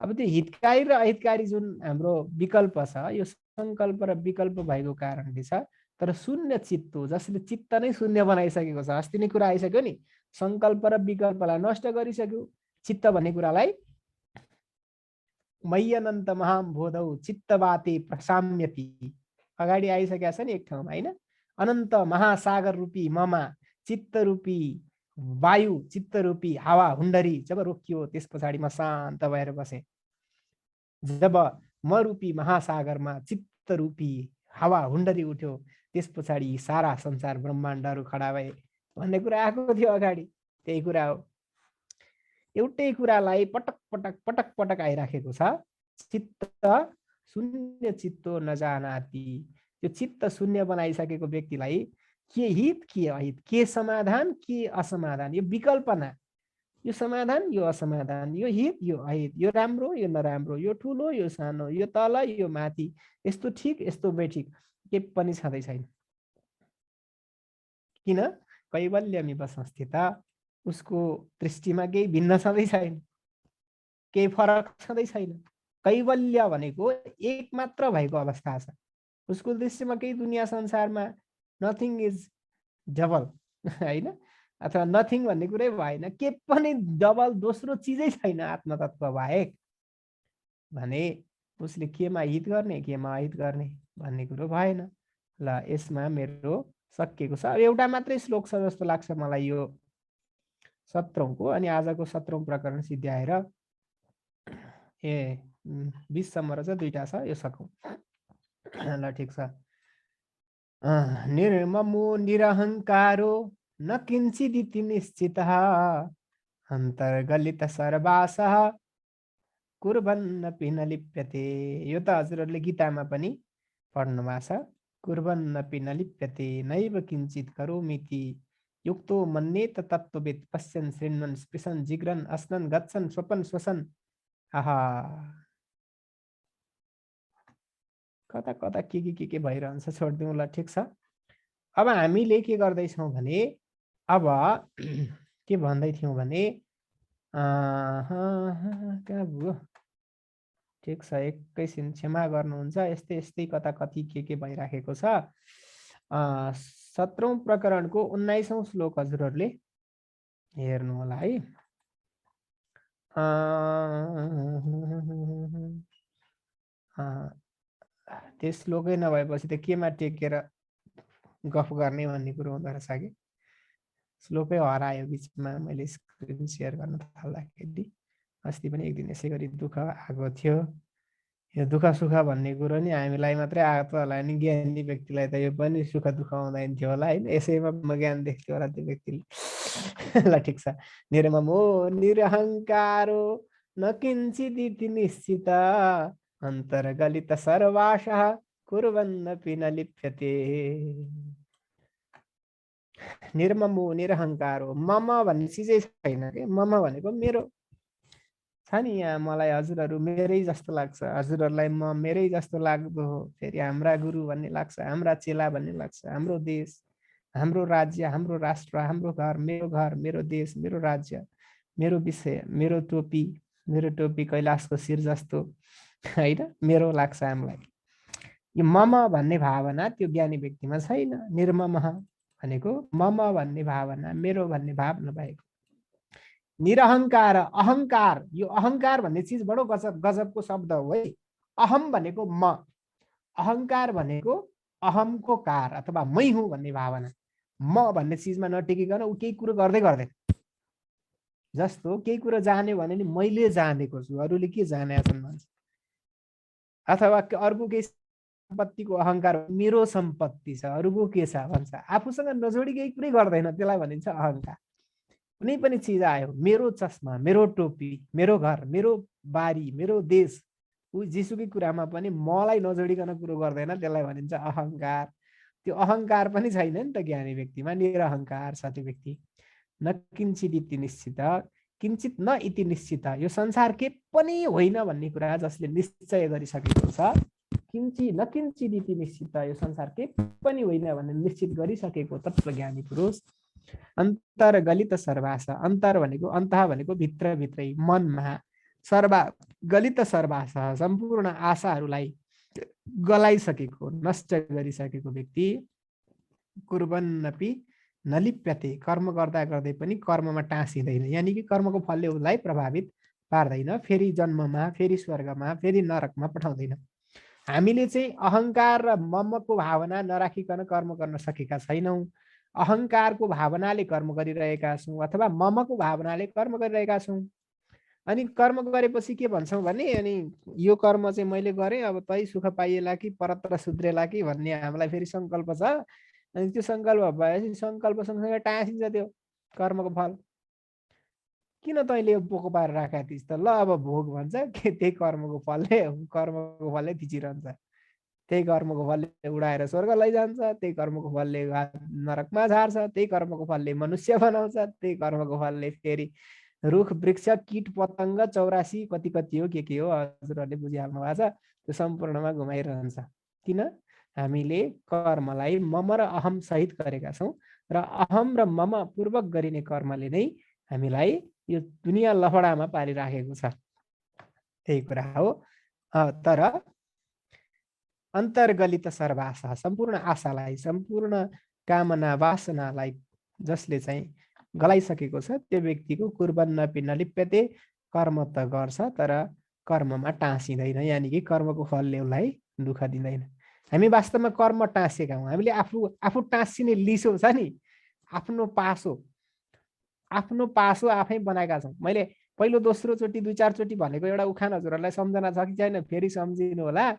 अब त्यो हितकारी र अहितकारी जुन हाम्रो विकल्प छ, यो संकल्प र विकल्प भएको कारणले छ। तर शून्य चित्त हो, जसले चित्त नै शून्य बनाइसकेको छ। अस्ति नै कुरा आइसक्यो नि, संकल्प र विकल्पलाई नष्ट गरिसक्यो। चित्त भन्ने कुरालाई मय्यनन्त महाम बोधौ चित्तवाते प्रसाम्यति, अगाडि आइसकेको छ नि एक ठाउँमा होइन। अनन्त महासागर रूपी ममा चित्त रूपी वायु, चित्त रूपी हावा हुन्डरी जब रोकियो, त्यस पछाडि म शान्त भएर बसेँ। जब म रूपी महासागरमा चित्त रूपी हावा हुन्डरी उठ्यो, त्यस पछाडि सारा संसार ब्रह्माण्डहरू खडा भए भन्ने कुरा आएको थियो अगाडि। त्यही कुरा हो। एउटै कुरालाई पटक पटक पटक पटक आइराखेको छ। चित्त शून्य चित्तो नजानाति, त्यो चित्त शून्य बनाइसकेको व्यक्तिलाई के हित के अहित, के समाधान के असमाधान, यो विकल्पना, यो समाधान यो असमाधान, यो हित यो अहित, यो राम्रो यो नराम्रो, यो ठुलो यो सानो, यो तल यो माथि, यस्तो ठिक यस्तो बेठिक, के पनि छँदै छैन। किन? कैवल्यमिव संस्थित, उसको दृष्टिमा केही भिन्न छँदै छैन, केही फरक छँदै छैन। कैवल्य भनेको एक मात्र भएको अवस्था छ। उसको दृष्टिमा केही दुनियाँ संसारमा नथिङ इज डबल होइन, अथवा नथिङ भन्ने कुरै भएन, के पनि डबल दोस्रो चिजै छैन आत्मतत्व बाहेक भने उसले केमा हित गर्ने केमा अहित गर्ने भन्ने कुरो भएन। ल यसमा मेरो सकिएको छ। अब एउटा मात्रै श्लोक छ जस्तो लाग्छ मलाई यो 17औं को, अनि आजको 17औं प्रकरण सिद्ध्याएर 20 सम्म रहेछ, दुईटा छ, यो सकौँ। ल ठिक छ। निर्ममो निरहङ्कारो न किञ्चिदिति निश्चितः अन्तर्गलित सर्वासः कुर्वन्नपि न लिप्यते। यो त हजुरहरूले गीतामा पनि पढ्नु भएको छ। कुर्वन्नपि न लिप्यते नैव किञ्चित् करोमीति युक्तो मन्येत तत्त्ववित् पश्यन् शृण्वन् स्पृशन् जिघ्रन् अस्नन् गच्छन् स्वपन् श्वसन्। आहा, कता कता के भइरहन्छ, छोडिदिउँ ल। ठिक छ। अब हामीले के गर्दैछौँ भने, अब के भन्दै थियौँ भने कहाँ भयो, ठिक छ, एकैछिन क्षमा गर्नुहुन्छ। यस्तै यस्तै कता कति के भइराखेको छ। 17औं प्रकरणको 19औं श्लोक हजुरहरूले हेर्नु होला है। त्यो श्लोकै नभएपछि त केमा टेकेर गफ गर्ने भन्ने कुरो हुँदो रहेछ कि। श्लोकै हरायो बिचमा, मैले स्क्रिन सेयर गर्न थाल्दाखेरि। अस्ति पनि एक दिन यसै गरी दुःख आएको थियो। यो दुःख सुख भन्ने कुरो नि हामीलाई मात्रै आएको होला नि, ज्ञानी व्यक्तिलाई त यो पनि सुख दुःख आउँदैन थियो होला होइन। यसैमा ज्ञान देख्थ्यो होला त्यो व्यक्तिले। ल ठिक छ। निर्ममो निरहङ्कारो न किञ्चिदिति निश्चित अन्तर्गलित सर्वाशः कुर्वन्नपि न लिप्यते। निर्ममो निरहङ्कारो, मम भन्ने चिजै छैन के। मम भनेको मेरो छ नि यहाँ, मलाई हजुरहरू मेरै जस्तो लाग्छ, हजुरहरूलाई म मेरै जस्तो लाग्दो हो। फेरि हाम्रा गुरु भन्ने लाग्छ, हाम्रा चेला भन्ने लाग्छ, हाम्रो देश, हाम्रो राज्य, हाम्रो राष्ट्र, हाम्रो घर, मेरो देश, मेरो राज्य, मेरो विषय, मेरो टोपी कैलाशको शिर जस्तो होइन, मेरो लाग्छ हामीलाई। यो मम भन्ने भावना त्यो ज्ञानी व्यक्तिमा छैन। निर्मम भनेको मम भन्ने भावना, मेरो भन्ने भाव नभएको। निरहङ्कार, अहङ्कार, यो अहङ्कार भन्ने चिज बडो गजबको शब्द हो है। अहम भनेको म, अहङ्कार भनेको अहमको कार अथवा मै हुँ भन्ने भावना। म भन्ने चिजमा नटिकिकन ऊ केही कुरो गर्दै गर्दैन। जस्तो केही कुरो जान्यो भने नि मैले जानेको छु, अरूले के जानेका छन् भन्छ। अथवा अर्को केही सम्पत्तिको अहङ्कार, मेरो सम्पत्ति छ, अरूको के छ भन्छ। आफूसँग नजोडी केही कुरै गर्दैन, त्यसलाई भनिन्छ अहङ्कार। कुनै पनि चिज आयो, मेरो चस्मा, मेरो टोपी, मेरो घर, मेरो बारी, मेरो देश, ऊ जेसुकै कुरामा पनि मलाई नजोडिकन कुरो गर्दैन, त्यसलाई भनिन्छ अहङ्कार। त्यो अहङ्कार पनि छैन नि त ज्ञानी व्यक्तिमा, निरहङ्कार छ त्यो व्यक्ति। न किञ्चित् इति निश्चित, किञ्चित न इति निश्चित, यो संसार के पनि होइन भन्ने कुरा जसले निश्चय गरिसकेको छ, न किञ्चित् इति निश्चित, यो संसार के पनि होइन भन्ने निश्चित गरिसकेको तत्त्वज्ञानी पुरुष। अन्तर्गलित सर्वास, अन्तर भनेको अन्तः भनेको भित्रै मनमा, सर्वा गलित सर्वास सम्पूर्ण आशाहरूलाई गलाइसकेको, नष्ट गरिसकेको व्यक्ति। कुर्वन्नपि न लिप्यते, कर्म गर्दा गर्दै पनि कर्ममा टाँसिँदैन, यानि कि कर्मको फलले उसलाई प्रभावित पार्दैन, फेरि जन्ममा, फेरि स्वर्गमा, फेरि नरकमा पठाउँदैन। हामीले चाहिँ अहङ्कार र ममको भावना नराखिकन कर्म गर्न सकेका छैनौँ। अहङ्कारको भावनाले कर्म गरिरहेका छौँ अथवा ममको भावनाले कर्म गरिरहेका छौँ। अनि कर्म गरेपछि के भन्छौँ भने, अनि यो कर्म चाहिँ मैले गरेँ, अब तै सुख पाइएला कि परत्र सुध्रेला कि भन्ने हामीलाई फेरि सङ्कल्प छ। अनि त्यो सङ्कल्प भएपछि सङ्कल्प सँगसँगै टाँसिन्छ त्यो कर्मको फल। किन तैँले पोको पारेर राखेका थिइस् त, ल अब भोग भन्छ के, त्यही कर्मको फलले थिचिरहन्छ। त्यही कर्मको फलले उडाएर स्वर्ग लैजान्छ, त्यही कर्मको फलले नरकमा झार्छ, त्यही कर्मको फलले मनुष्य बनाउँछ, त्यही कर्मको फलले फेरि रुख वृक्ष कीट पतङ्ग 84 कति हो के हो हजुरहरूले बुझिहाल्नु भएको छ, त्यो सम्पूर्णमा घुमाइरहन्छ। किन? हामीले कर्मलाई मम र अहम सहित गरेका छौँ र अहम र मम पूर्वक गरिने कर्मले नै हामीलाई यो दुनियाँ लफडामा पारिराखेको छ, त्यही कुरा हो। तर अन्तर्गलित सर्वास, सम्पूर्ण आशालाई, सम्पूर्ण कामना वासनालाई जसले चाहिँ गलाइसकेको छ त्यो व्यक्तिको कुर्वन्नपि न लिप्यते, कर्म त गर्छ तर कर्ममा टाँसिँदैन, यानि कि कर्मको फलले उसलाई दुःख दिँदैन। हामी वास्तवमा कर्म टाँसेका हौँ। हामीले आफू टाँसिने लिसो छ नि, आफ्नो पासो आफै बनाएका छौँ। मैले पहिलो दोस्रो चोटि 2-4 चोटि भनेको एउटा उखान हजुरहरूलाई सम्झना छ कि छैन फेरि सम्झिनु होला।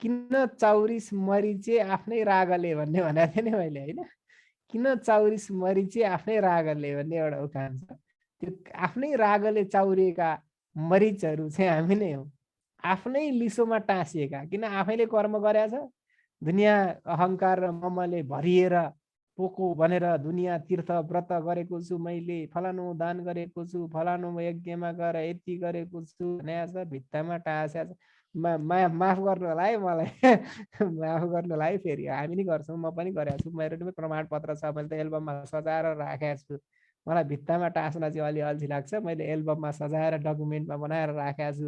किन चौरिस मरिचे आफ्नै रागले भन्ने भनेको थिएँ नि मैले, होइन? किन चौरिस मरिचे आफ्नै रागले भन्ने एउटा उखान छ। त्यो आफ्नै रागले चाउरिएका मरिचहरू चाहिँ हामी नै हौँ, आफ्नै लिसोमा टाँसिएका। किन आफैले कर्म गरेछ, दुनियाँ अहङ्कार र ममले भरिएर पोको भनेर दुनियाँ तीर्थ व्रत गरेको छु, मैले फलानु दान गरेको छु, फलानु यज्ञमा गएर यति गरेको छु भनेको छ, भित्तामा टाँसेको छ। माफ गर्नु होला है मलाई माफ गर्नु होला है। फेरि हामी नि गर्छौँ, म पनि गरेको छु, मेरो पनि प्रमाणपत्र छ, मैले त एल्बममा सजाएर राखेको छु। मलाई भित्तामा टाँस्न चाहिँ अलि अल्छी लाग्छ, मैले एल्बममा सजाएर डकुमेन्टमा बनाएर राखेको छु।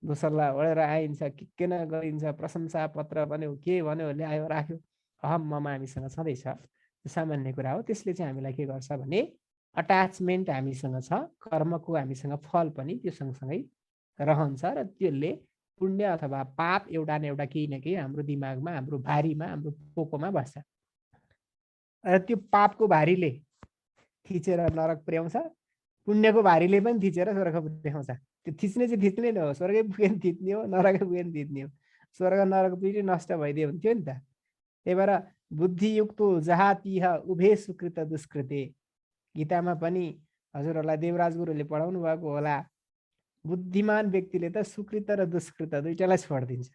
दोस्रोलाई ओढेर आइन्छ, के न गरिन्छ, प्रशंसा पत्र भन्यो, के भन्यो, ल्यायो राख्यो, अहम ममा हामीसँग छँदैछ। त्यो सामान्य कुरा हो। त्यसले चाहिँ हामीलाई के गर्छ भने अट्याचमेन्ट हामीसँग छ, कर्मको हामीसँग फल पनि त्यो सँगसँगै रहन्छ र त्यसले पुण्य अथवा पाप एउटा न एउटा केही न केही हाम्रो दिमागमा, हाम्रो भारीमा, हाम्रो पोकोमा बस्छ। र त्यो पापको भारीले थिचेर नरक पुर्याउँछ, पुण्यको भारीले पनि थिचेर स्वर्ग पुर्याउँछ। त्यो थिच्ने चाहिँ थिच्ने नै हो, स्वर्गै पुगे नि थिच्ने हो, नरकै पुगे नि थिच्ने हो। स्वर्ग नरक दुइटै नष्ट भइदियो हुन्थ्यो नि त। त्यही भएर बुद्धियुक्तो जहातिह उभे सुकृत दुष्कृते, गीतामा पनि हजुरहरूलाई देवराज गुरुले पढाउनु भएको होला। बुद्धिमान व्यक्तिले त सुकृत र दुष्कृत दुइटालाई छोडिदिन्छ,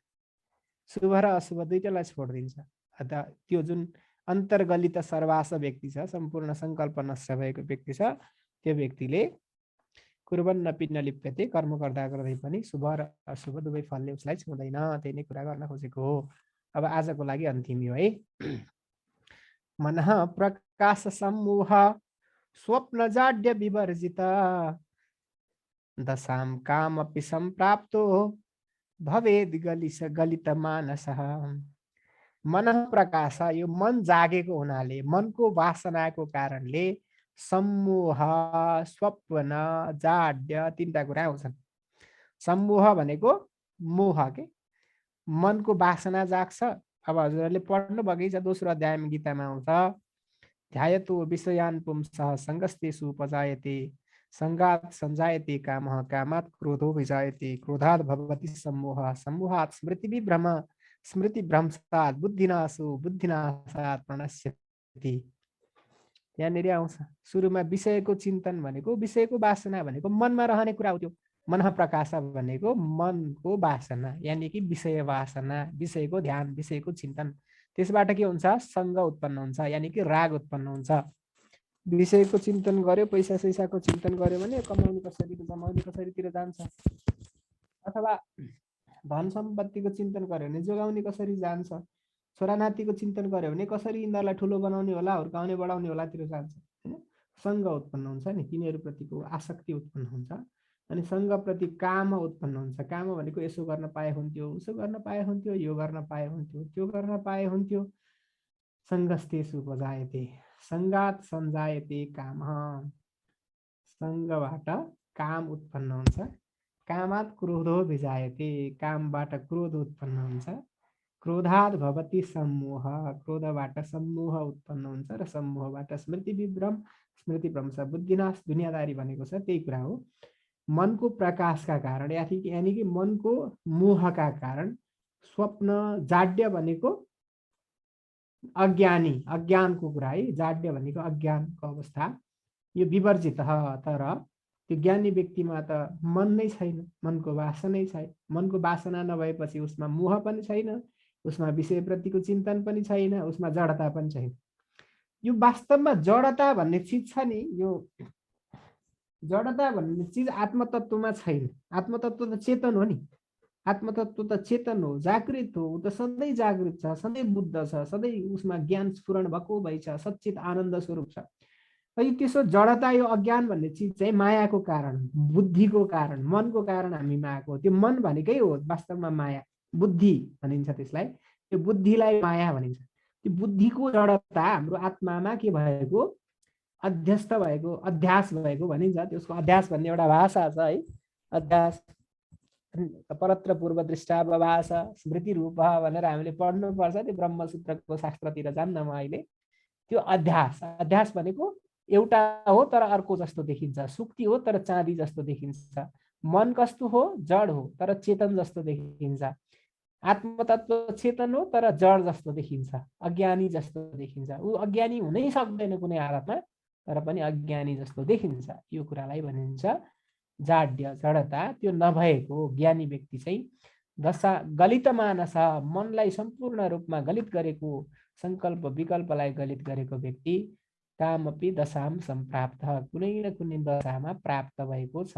शुभ र अशुभ दुइटालाई छोडिदिन्छ। अथवा त्यो जुन अन्तर्गलित सर्वास व्यक्ति छ, सम्पूर्ण सङ्कल्प नष्ट भएको व्यक्ति छ, त्यो व्यक्तिले कुर्वन्नपि न लिप्यते, कर्म गर्दा गर्दै पनि शुभ र अशुभ दुवै फलले उसलाई छुँदैन। त्यही नै कुरा गर्न खोजेको हो। अब आजको लागि अन्तिम यो है। मनः प्रकाश सम्मोह स्वप्न जाड्य विवर्जित, दशाम कामपि सम्प्राप्तो भवेद गलित मानसः। मन प्रकाश, यो मन जागेको हुनाले, मनको वासनाको कारणले सम्मोह, स्वप्न, जाड्य तीनटा कुरा आउँछन्। सम्मोह भनेको मोह के, मनको वासना जाग्छ। अब हजुरहरूले पढ्नु भएकै छ, दोस्रो अध्यायमा गीतामा आउँछ, ध्यायतो विषयान् पुंसः सङ्गस्तेषु उपजायते, सङ्गात् सञ्जायते कामः, कामात् क्रोधो विजायते, क्रोधात् भवति सम्मोहः, सम्मोहात् स्मृतिविभ्रम, स्मृतिभ्रंशात् बुद्धिनाशो, बुद्धिनाशात् प्रणश्यति। यहाँनिर आउँछ सुरुमा विषयको चिन्तन भनेको, विषयको वासना भनेको मनमा रहने कुरा हो। त्यो मन प्रकाश भनेको मनको वासना, यानि कि विषय वासना, विषयको ध्यान, विषयको चिन्तन। त्यसबाट के हुन्छ, सङ्ग उत्पन्न हुन्छ, यानि कि राग उत्पन्न हुन्छ। विषयको चिन्तन गर्यो, पैसा सैसाको चिन्तन गर्यो भने कमाउने कसरी, जमाउने कसरीतिर जान्छ। अथवा धन सम्पत्तिको चिन्तन गर्यो भने जोगाउने कसरी जान्छ। छोरा नातिको चिन्तन गर्यो भने कसरी यिनीहरूलाई ठुलो बनाउने होला, हुर्काउने बढाउने होलातिर जान्छ। होइन, सङ्ग उत्पन्न हुन्छ नि, तिनीहरूप्रतिको आसक्ति उत्पन्न हुन्छ। अनि सङ्गप्रति काम उत्पन्न हुन्छ। काम भनेको यसो गर्न पाए हुन्थ्यो, उसो गर्न पाए हुन्थ्यो, यो गर्न पाए हुन्थ्यो, त्यो गर्न पाए हुन्थ्यो। सङ्गस्तेषु उपजायते, सङ्गात् सञ्जायते कामः, सङ्गबाट काम उत्पन्न हुन्छ। कामात् क्रोधो विजायते, कामबाट क्रोध उत्पन्न हुन्छ। क्रोधात् भवति सम्मोह, क्रोधबाट सम्मोह उत्पन्न हुन्छ र सम्मोहबाट स्मृतिविभ्रम, स्मृतिभ्रंश, बुद्धिनाश, दुनियादारी भनेको छ त्यही कुरा हो। मनको प्रकाशका कारण, यानी कि मनको मोहका कारण स्वप्न, जाड्य भनेको अज्ञानी, अज्ञानको कुरा है। जाड्य भनेको अज्ञानको अवस्था, यो विवर्जित। तर त्यो ज्ञानी व्यक्तिमा त मन नै छैन, मनको वासनै छैन। मनको वासना नभएपछि उसमा मोह पनि छैन, उसमा विषयप्रतिको चिन्तन पनि छैन, उसमा जडता पनि छैन। यो वास्तवमा जडता भन्ने चिज छ नि, यो जडता भन्ने चिज आत्मतत्वमा छैन। आत्मतत्व त चेतन हो नि, आत्मतत्व त चेतन हो, जागृत हो, ऊ त सधैँ जागृत छ, सधैँ बुद्ध छ, सधैँ उसमा ज्ञान स्फुरण भएको भइ छ, सच्चित आनन्द स्वरूप छ। त्यसो जडता, यो अज्ञान भन्ने चिज चाहिँ मायाको कारण, बुद्धिको कारण, मनको कारण हामीमा आएको। त्यो मन भनेकै हो वास्तवमा माया, बुद्धि भनिन्छ त्यसलाई। त्यो बुद्धिलाई माया भनिन्छ। त्यो बुद्धिको जडता हाम्रो आत्मामा के भएको, अध्यस्त भएको, अध्यास भएको भनिन्छ। त्यसको अध्यास भन्ने एउटा भाषा छ है, अध्यास। परत्र पूर्व दृष्टावभास स्मृति रूप भनेर हामीले पढ्नुपर्छ। त्यो ब्रह्मसूत्रको शास्त्रतिर जान्न म अहिले। त्यो अध्यास भनेको एउटा हो तर अर्को जस्तो देखिन्छ, सुक्ति हो तर चाँदी जस्तो देखिन्छ, मन कस्तो हो जड हो तर चेतन जस्तो देखिन्छ, आत्मतत्व चेतन हो तर जड जस्तो देखिन्छ, अज्ञानी जस्तो देखिन्छ। ऊ अज्ञानी हुनै सक्दैन कुनै हालतमा, तर पनि अज्ञानी जस्तो देखिन्छ। यो कुरालाई भनिन्छ जाड्य, जडता। त्यो नभएको ज्ञानी व्यक्ति चाहिँ दशा गलित मानस, मनलाई सम्पूर्ण रूपमा गलित गरेको, संकल्प विकल्पलाई गलित गरेको व्यक्ति कामपि दशाम सम्प्राप्त, कुनै न कुनै दशामा प्राप्त भएको छ।